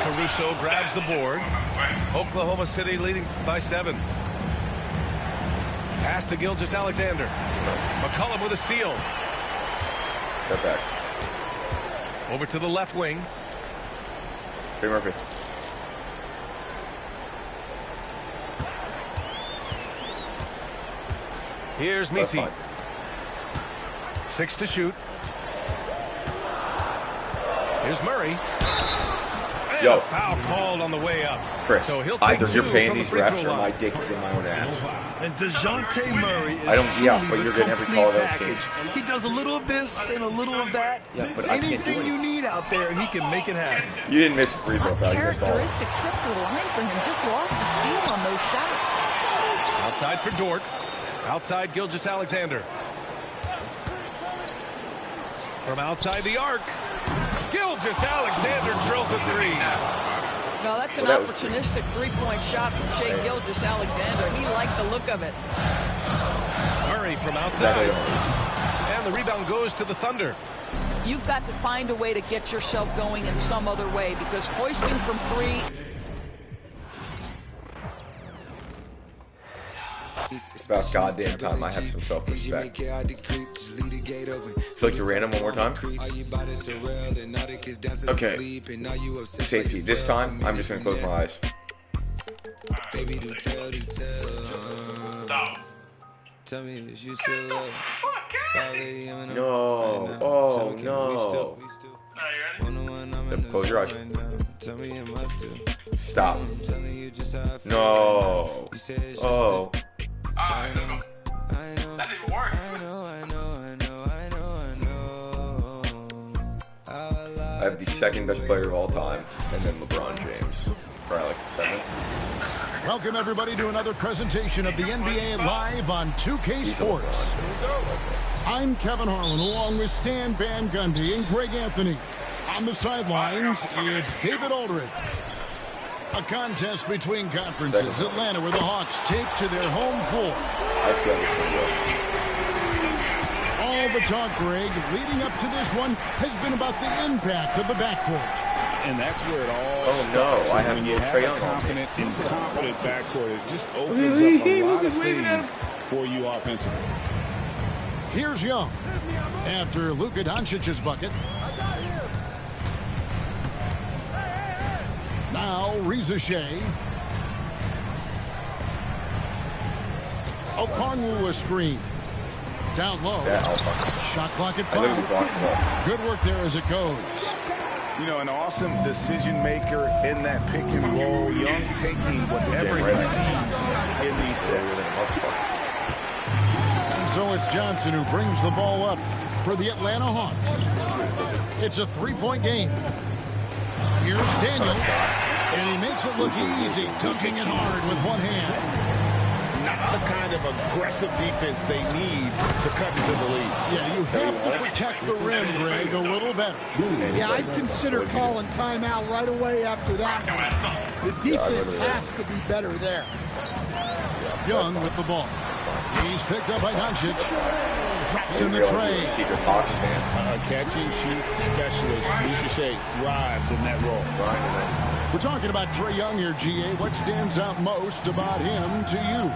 Caruso grabs the board. Oklahoma City leading by 7. Pass to Gilgeous-Alexander. McCullough with a steal. Step back. Over to the left wing. Trey Murphy. Here's Misi. 6 to shoot. Here's Murray. And a foul called on the way up. Chris, so he'll take either you're paying these refs or line. my dick is in my own ass. And DeJounte Murray is but you're getting every call I've seen. He does a little of this and a little of that. Yeah, but I can't do anything it. you need out there, he can make it happen. You didn't miss a free throw, pal. You missed all. Uncharacteristic trip to the line for him. Just lost his feel on those shots. Outside for Dort. Outside Gilgeous-Alexander. From outside the arc. Gilgeous-Alexander drills a three. Well, that's an opportunistic three-point shot from Shai Gilgeous-Alexander. He liked the look of it. Murray from outside. And the rebound goes to the Thunder. You've got to find a way to get yourself going in some other way because hoisting from three... It's about goddamn time I have some self-respect. Feel like you ran him one more time? Okay. Safety. This time, I'm just going to close my eyes. No. Oh, no. Then close your eyes. Stop. No. Oh. That didn't work. I have the second best player of all time, and then LeBron James. Probably like the second. Welcome, everybody, to another presentation of the NBA Live on 2K Sports. I'm Kevin Harlan, along with Stan Van Gundy and Greg Anthony. On the sidelines, it's David Aldridge. A contest between conferences. Atlanta, where the Hawks take to their home floor. I see how this thing goes. All the talk, Greg, leading up to this one has been about the impact of the backcourt. And that's where it all starts. I have when you have a confident and competent backcourt, it just opens up a lot of things for you offensively. Here's Young. After Luka Doncic's bucket. Now, Reza Shea. O'Connell a screen. Down low. Shot clock at 5. Good work there as it goes. You know, an awesome decision maker in that pick and roll. Young taking whatever he sees in these sets. So it's Johnson who brings the ball up for the Atlanta Hawks. It's a 3-point game. Here's Daniels, and he makes it look easy, dunking it hard with one hand. the kind of aggressive defense they need to cut into the lead. Yeah, you have to protect the rim, Greg, a little better. Yeah, I'd consider calling timeout right away after that one. The defense has to be better there. Young with the ball. He's picked up by Doncic. Drops in the tray. A catch-and-shoot specialist. Boucher thrives in that role. We're talking about Trae Young here, GA. What stands out most about him to you?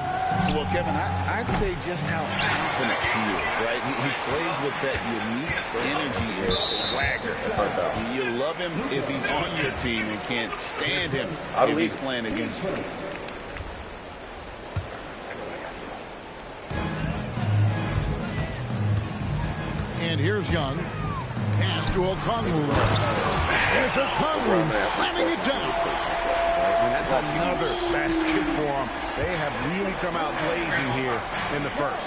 Well, Kevin, I'd say just how confident he is, right? He plays with that unique energy and swagger. You love him if he's on your team and can't stand him if he's playing against you. And here's Young. Pass to Okongwu. Here's Okongwu slamming it down. And that's another basket for them. They have really come out blazing here in the first.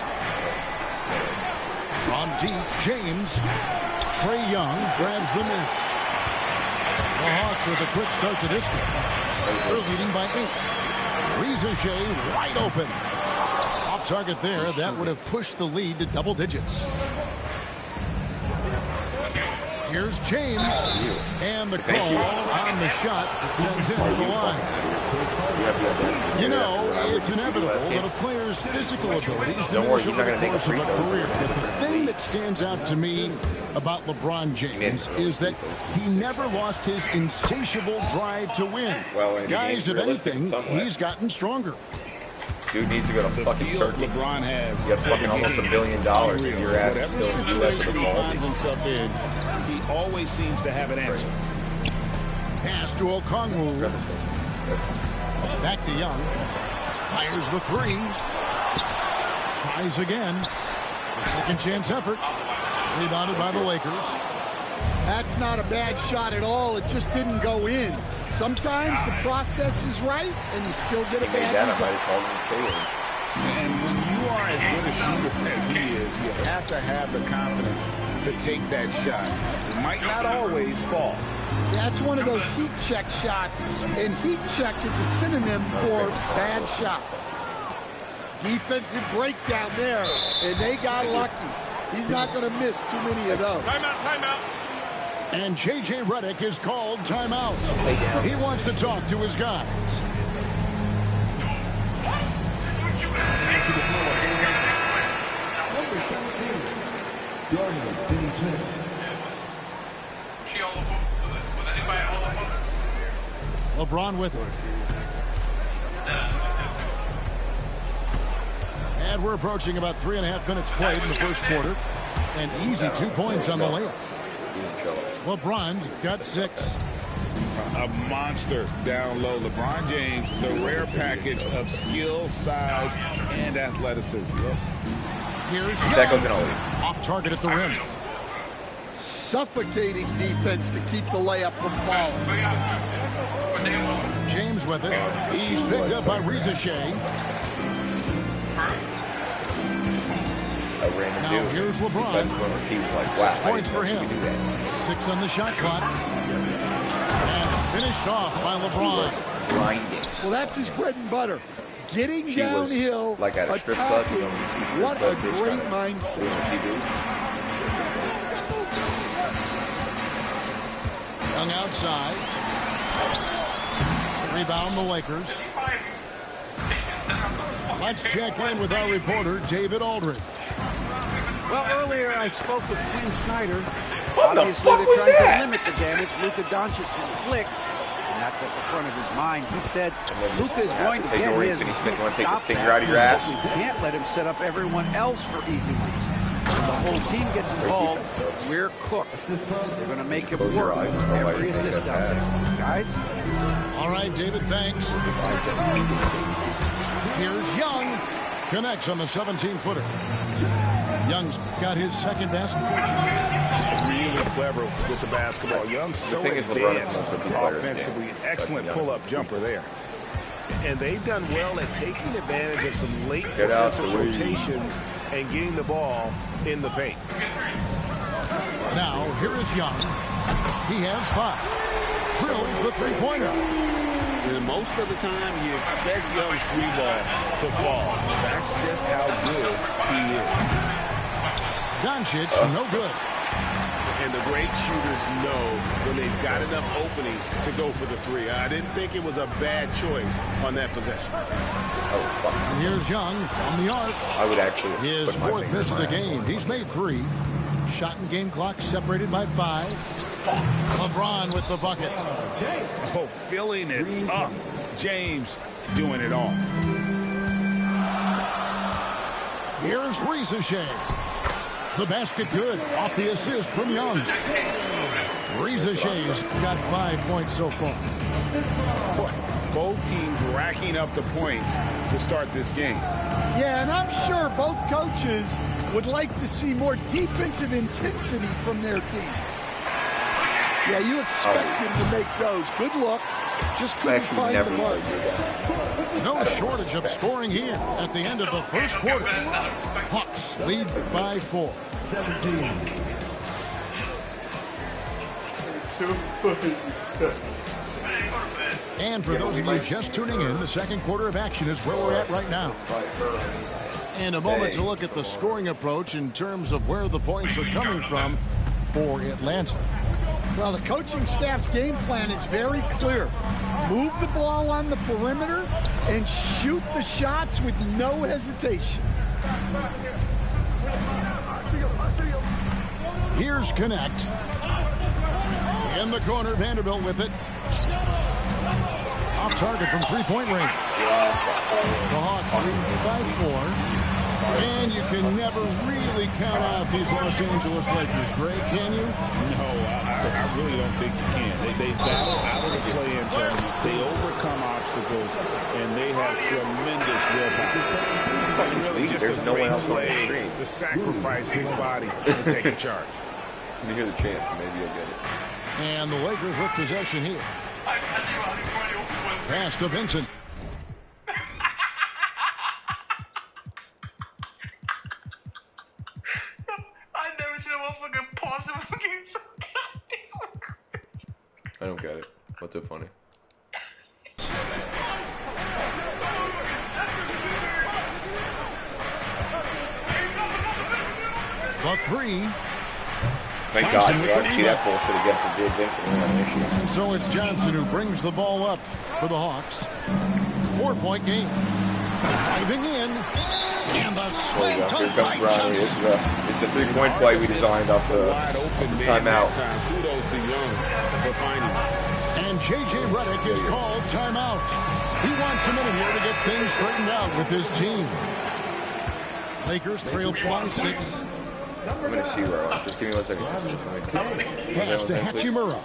From deep, James. Trae Young grabs the miss. The Hawks with a quick start to this game. They're leading by 8. Reza Shea wide open. Off target there. That would have pushed the lead to double digits. Here's James, and the call on the shot that sends him to the line. You know, it's inevitable that a player's physical abilities diminish over the course of a career. But the thing that stands out to me about LeBron James is that he never lost his insatiable drive to win. Guys, if anything, he's gotten stronger. Dude needs to go to fucking Turkey. LeBron has. You got fucking almost $1 billion and your ass is still in the U.S. with the ball. Finds himself in, he always seems to have an answer. Pass to Okongwu. Back to Young. Fires the 3. Tries again. A second chance effort. Rebounded by the Lakers. That's not a bad shot at all. It just didn't go in. Sometimes the process is right, and you still get a bad result. And when you are as good a shooter as he is, you have to have the confidence to take that shot. It might not always fall. That's one of those heat check shots, and heat check is a synonym for bad shot. Defensive breakdown there, and they got lucky. He's not going to miss too many of those. Timeout. And J.J. Redick is called timeout. He wants to talk to his guys. LeBron with it. And we're approaching about 3.5 minutes played in the first quarter. An easy 2 points on the layup. LeBron's got 6. A monster down low. LeBron James, the rare package of skill, size, and athleticism. Here's that goes in all off target at the rim. Suffocating defense to keep the layup from falling. James with it. He's picked up by Reza Shea. Now here's LeBron. 6 points for him. 6 on the shot clock. And finished off by LeBron. Well, that's his bread and butter. Getting downhill, like at a strip club. What a great mindset. Young outside. Rebound the Lakers. Let's check in with our reporter, David Aldridge. Well, earlier I spoke with Quinn Snyder. What Obviously, the fuck was they're trying that? to limit the damage Luka Doncic inflicts, and that's at the front of his mind. He said Luka is going to get his. You Can't want to take the stop finger that. out of your ass? We can't let him set up everyone else for easy ones. When the whole team gets involved, we're cooked. They're going to make him work every assist out there. Guys? All right, David, thanks. Here's Young. Connects on the 17-footer. Young's got his second basket. Really clever with the basketball. Young so advanced offensively. Excellent pull-up jumper there. And they've done well at taking advantage of some late defensive rotations and getting the ball in the paint. Now, here is Young. He has 5. Drills the three-pointer. And most of the time, you expect Young's 3-ball to fall. That's just how good he is. Doncic, no good. And the great shooters know when they've got enough opening to go for the 3. I didn't think it was a bad choice on that possession. And here's Young from the arc. I would actually. His 4th miss of the game. He's made 3. Shot and game clock separated by 5. LeBron with the bucket. Oh, filling it up. James doing it all. Here's Riza. The basket good off the assist from Young. Riza-Shay's got 5 points so far. Both teams racking up the points to start this game. Yeah, and I'm sure both coaches would like to see more defensive intensity from their teams. Yeah, you expect him to make those. Good luck. Just couldn't find the mark. No shortage of scoring here at the end of the first quarter. Hawks lead by 4. 17. And for those of you just tuning in, the second quarter of action is where we're at right now. And a moment to look at the scoring approach in terms of where the points are coming from for Atlanta. Well, the coaching staff's game plan is very clear. Move the ball on the perimeter and shoot the shots with no hesitation. Here's Connect. In the corner, Vanderbilt with it. Off target from three-point range. The Hawks lead by 4. And you can never really count out these Los Angeles Lakers, Greg, can you? No, I really don't think you can. They battle out of the play-in tournament. They overcome obstacles, and they have tremendous willpower. Really just a great play to sacrifice his body and take the charge. Let me hear the chance, and maybe you'll get it. And the Lakers with possession here. Pass to Vincent. I don't get it. What's so funny? The 3. Thank God. You ought to see that bullshit again from Dave Vincent. And so it's Johnson who brings the ball up for the Hawks. 4-point game. Diving in. And the swing to Here comes Ronnie. It's a 3-point play we designed off the timeout. Kudos to Young for finding it. And J.J. Redick is called timeout. He wants a minute here to get things straightened out with his team. Lakers trail by 6. I'm going to see where I am. Just give me 1 second. Pass to Hachimura.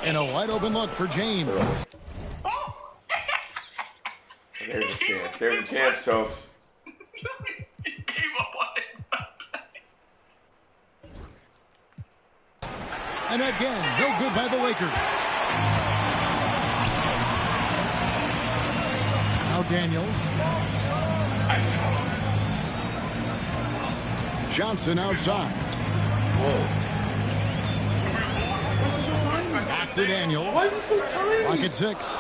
And a wide open look for James. There's a chance. There's a chance, Topes. And again, no good by the Lakers. Now Daniels. Johnson outside. Whoa. Back to Daniels. Lock at 6.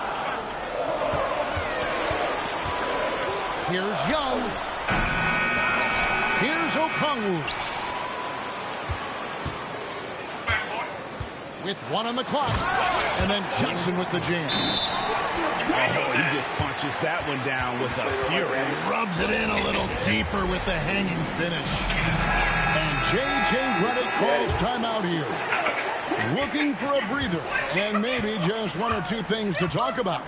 Here's Young. Here's Okongwu. With 1 on the clock. And then Johnson with the jam. Oh, he just punches that one down with a fury. Rubs it in a little deeper with the hanging finish. And J.J. Redick calls timeout here. Looking for a breather. And maybe just 1 or 2 things to talk about.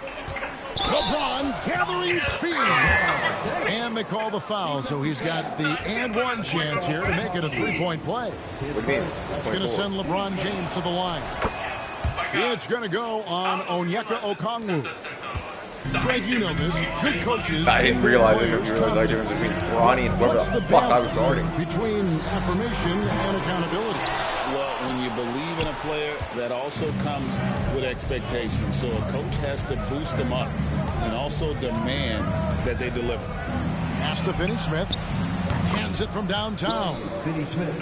LeBron gathering speed. And they call the foul, so he's got the and 1 chance here to make it a 3-point play. That's going to send LeBron James to the line. It's going to go on Onyeka Okongwu. Greg, you know this. Good coaches. I didn't realize the difference between Bronny and whoever the fuck I was guarding. Between affirmation and accountability. Well, when you believe in a player, that also comes with expectations. So a coach has to boost them up and also demand that they deliver. Pass to Finney Smith. Hands it from downtown. Finney Smith.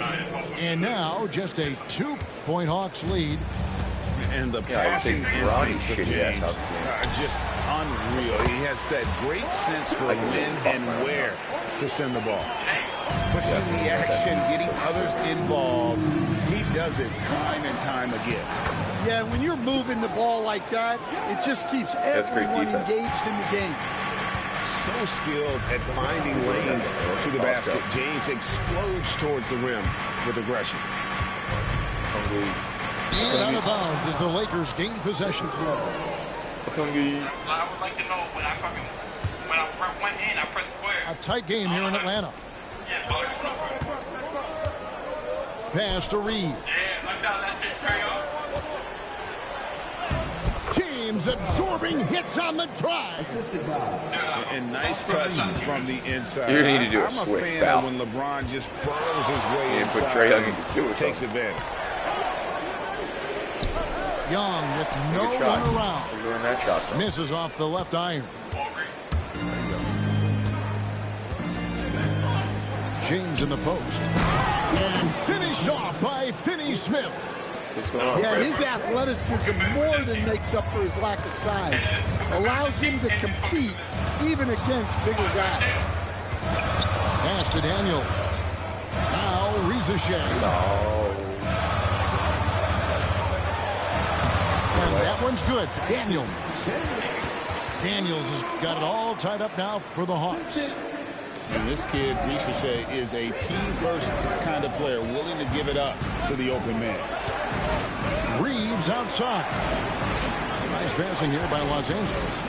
And now just a 2-point Hawks lead. And the passing instincts of James are just unreal. He has that great sense for when and where to send the ball. Pushing the action, getting others involved. He does it time and time again. Yeah, when you're moving the ball like that, it just keeps everyone engaged in the game. So skilled at finding lanes to the basket. James explodes towards the rim with aggression. And out of bounds as the Lakers gain possession. I would like to know when I went in, I pressed square. A tight game here in Atlanta. Pass to Reeves. James absorbing hits on the drive. And nice touch from the inside. You need to do a switch, I'm a fan pal. of when LeBron just burrows his way inside. Put Trae Young into two or takes advantage. Young with no one around. That shot, misses off the left iron. James in the post. And finished off by Finney Smith. Yeah, his athleticism more than makes up for his lack of size. Allows him to compete even against bigger guys. Pass to Daniels. Now Ricochet. And that one's good. Daniels has got it all tied up now for the Hawks. And this kid, Ricochet, is a team-first kind of player, willing to give it up to the open man. Reeves outside. Nice passing here by Los Angeles.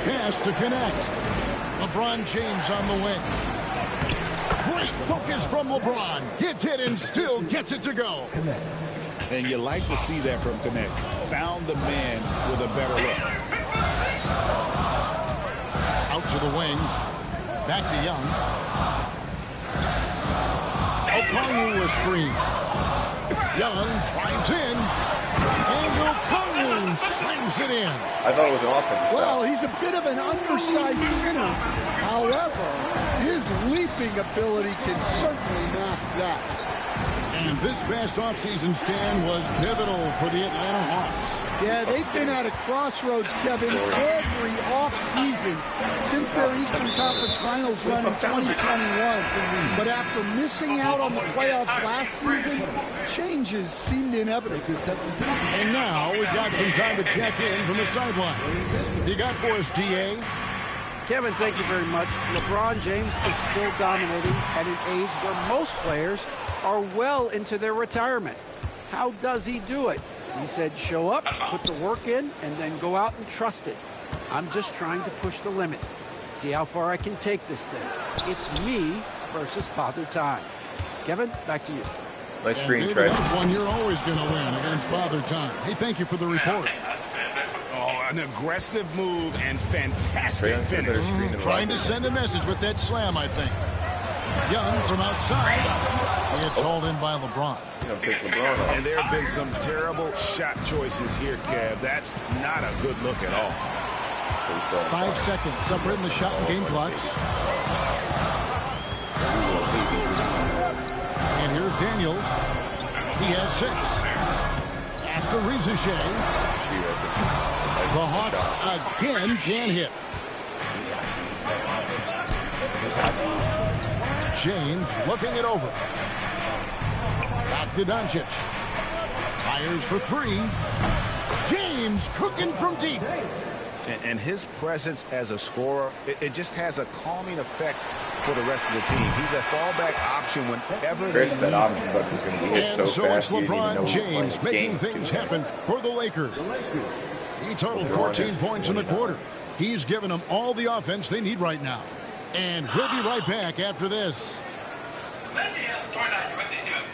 Pass to connect. LeBron James on the wing. Great focus from LeBron. Gets hit and still gets it to go. And you like to see that from Connect. Found the man with a better look. Out to the wing. Back to Young. Okongwu a screen. Young drives in. And Okongwu slams it in. I thought it was an offensive. Well, he's a bit of an undersized center. However, his leaping ability can certainly mask that. And this past offseason stand was pivotal for the Atlanta Hawks. Yeah, they've been at a crossroads, Kevin, every offseason since their Eastern Conference Finals run in 2021. But after missing out on the playoffs last season, changes seemed inevitable. And now we've got some time to check in from the sideline. You got for us, DA? Kevin, thank you very much. LeBron James is still dominating at an age where most players are well into their retirement. How does he do it? He said, show up, put the work in, and then go out and trust it. I'm just trying to push the limit. See how far I can take this thing. It's me versus Father Time. Kevin, back to you. Nice screen, Trey. That's one you're always going to win against Father Time. Hey, thank you for the report. Oh, an aggressive move and fantastic finish. Trying to send a message with that slam, I think. Young from outside. It's hauled in by LeBron. And there have been some terrible shot choices here, Kev. That's not a good look at all. 5 seconds separating the shot and game clocks. And here's Daniels. He has 6. After Ricochet. The Hawks again can't hit. James looking it over. Back to Doncic. Fires for 3. James cooking from deep. And his presence as a scorer, it just has a calming effect for the rest of the team. He's a fallback option whenever Chris, that option button is going to be hit and so fast. So it's LeBron James making things happen for the Lakers. He totaled 14 points in the quarter. He's given them all the offense they need right now. And we'll be right back after this.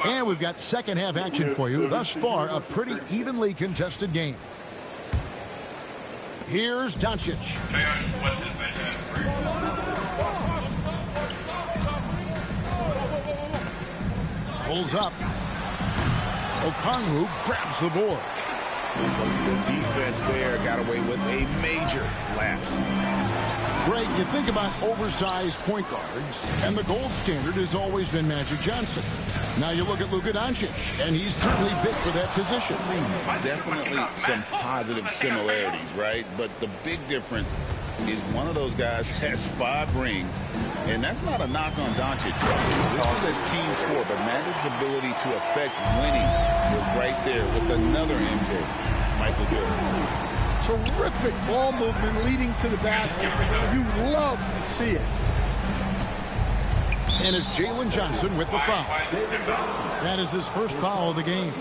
And we've got second half action for you. Thus far, a pretty evenly contested game. Here's Doncic. Pulls up. Okongwu grabs the board. The defense there got away with a major lapse. Greg, you think about oversized point guards, and the gold standard has always been Magic Johnson. Now you look at Luka Doncic, and he's certainly big for that position. Definitely some positive similarities, right? But the big difference is one of those guys has 5 rings, and that's not a knock on Doncic. This is a team sport, but Magic's ability to affect winning was right there with another MJ, Michael Jordan. Terrific ball movement leading to the basket. You love to see it. And it's Jalen Johnson with the foul. That is his first foul of the game.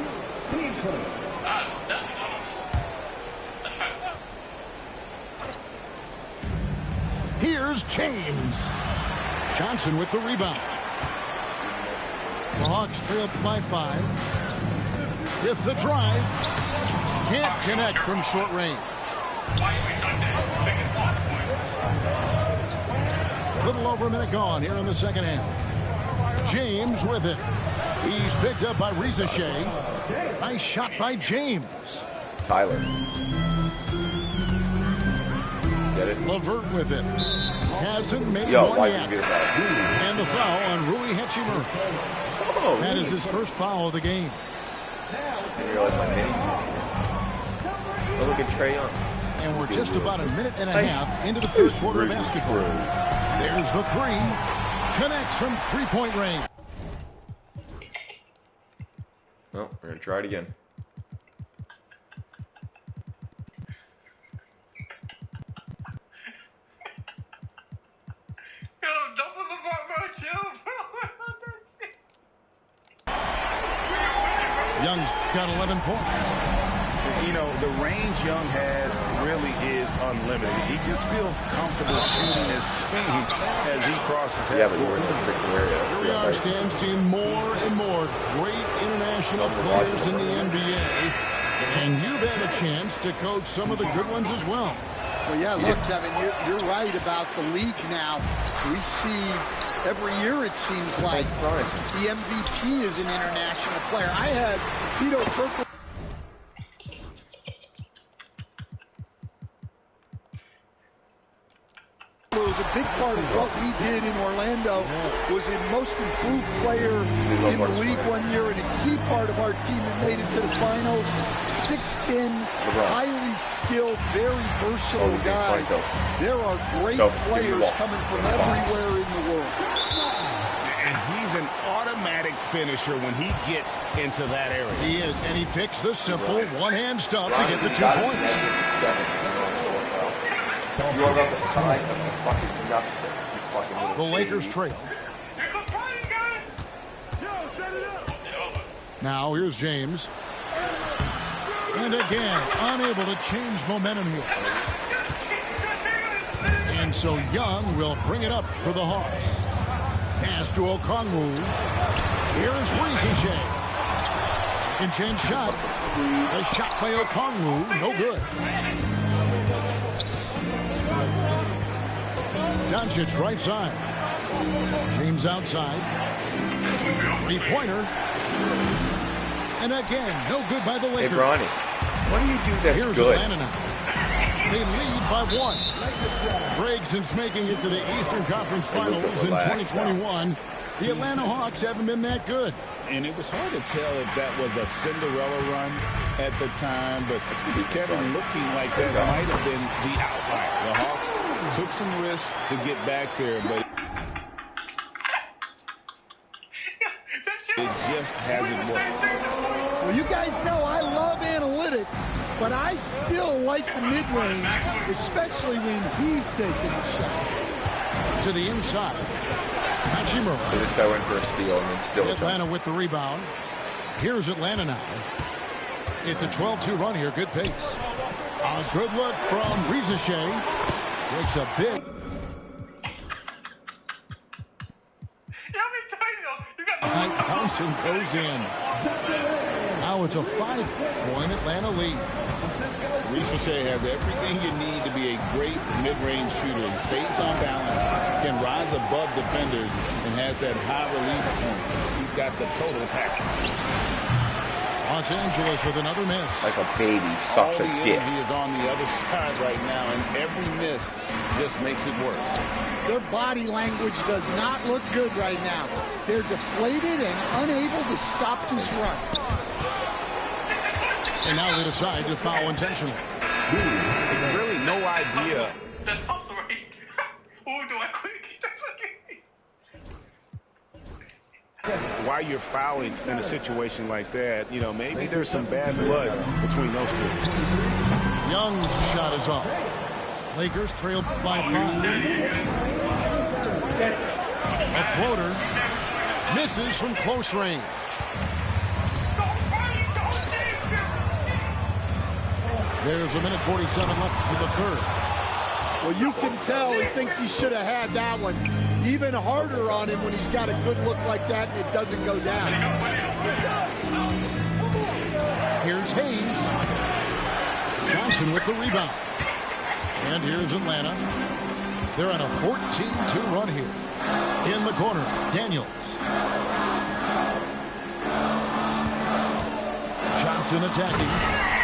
Here's James. Johnson with the rebound. The Hawks trailed by 5. With the drive. Can't connect from short range. Little over a minute gone here in the second half. James with it. He's picked up by Reza Shea. Nice shot by James. Tyler. Get it? LeVert with it. Hasn't made one yet. And the foul on Rui Hachimura. Oh, that is his first foul of the game. Look at Trae Young. And we're just about a minute and a half into the first quarter of basketball. There's the 3. Connects from 3-point range. Well, we're going to try it again. Yo, double the ball, chill, bro. Young's got 11 points. You know, the range Young has really is unlimited. He just feels comfortable shooting his speed as he crosses half. Yeah, but we're in the restricted area. Here we are, Stan, seeing more and more great international players in the NBA. And you've had a chance to coach some of the good ones as well. Well, yeah, look, Kevin, you're right about the league now. We see every year, it seems like, the MVP is an international player. I had Pito Turco. Was a big part of what we did in Orlando was a most improved player in the league one year and a key part of our team that made it to the finals. 6'10", highly skilled, very versatile guy. There are great players coming from everywhere in the world. And he's an automatic finisher when he gets into that area. He is, and he picks the simple one-hand stuff to get the 2 points. You are about the size of the fucking nuts. You fucking little the Lakers trail. Now here's James. And again, unable to change momentum here. And so Young will bring it up for the Hawks. Pass to Okongwu. Here's Reza Shea. Second chance shot. The shot by Okongwu, no good. Doncic right side. James outside. 3-pointer. And again, no good by the Lakers. Hey, Bronny, what do you do that's Here's good? Atlanta now. They lead by 1. Greg, since making it to the Eastern Conference Finals in 2021, the Atlanta Hawks haven't been that good. And it was hard to tell if that was a Cinderella run at the time, but Kevin looking like that might have been the outlier. The Hawks took some risks to get back there, but it just hasn't worked. Well, you guys know I love analytics, but I still like the mid-range, especially when he's taking the shot. To the inside. Hachimura. So this guy went for a steal and then still Atlanta with the rebound. Here's Atlanta now. It's a 12-2 run here. Good pace. A good look from Reza Shea. Takes a big. High bounce and goes in. Now it's a 5-point Atlanta lead. Reza Shea has everything you need to be a great mid-range shooter. He stays on balance, can rise above defenders, and has that high release point. He's got the total package. Los Angeles with another miss. Like a baby sucks a dick. All the energy is on the other side right now, and every miss just makes it worse. Their body language does not look good right now. They're deflated and unable to stop this run. And now they decide to foul intentionally. Really no idea. That's also right. Oh, do I quit? Why you're fouling in a situation like that, you know, maybe there's some bad blood between those two. Young's shot is off. Lakers trail by 5. A floater misses from close range. There's a minute 47 left for the third. Well, you can tell he thinks he should have had that one. Even harder on him when he's got a good look like that and it doesn't go down. Here's Hayes. Johnson with the rebound. And here's Atlanta. They're on a 14-2 run here. In the corner, Daniels. Johnson attacking.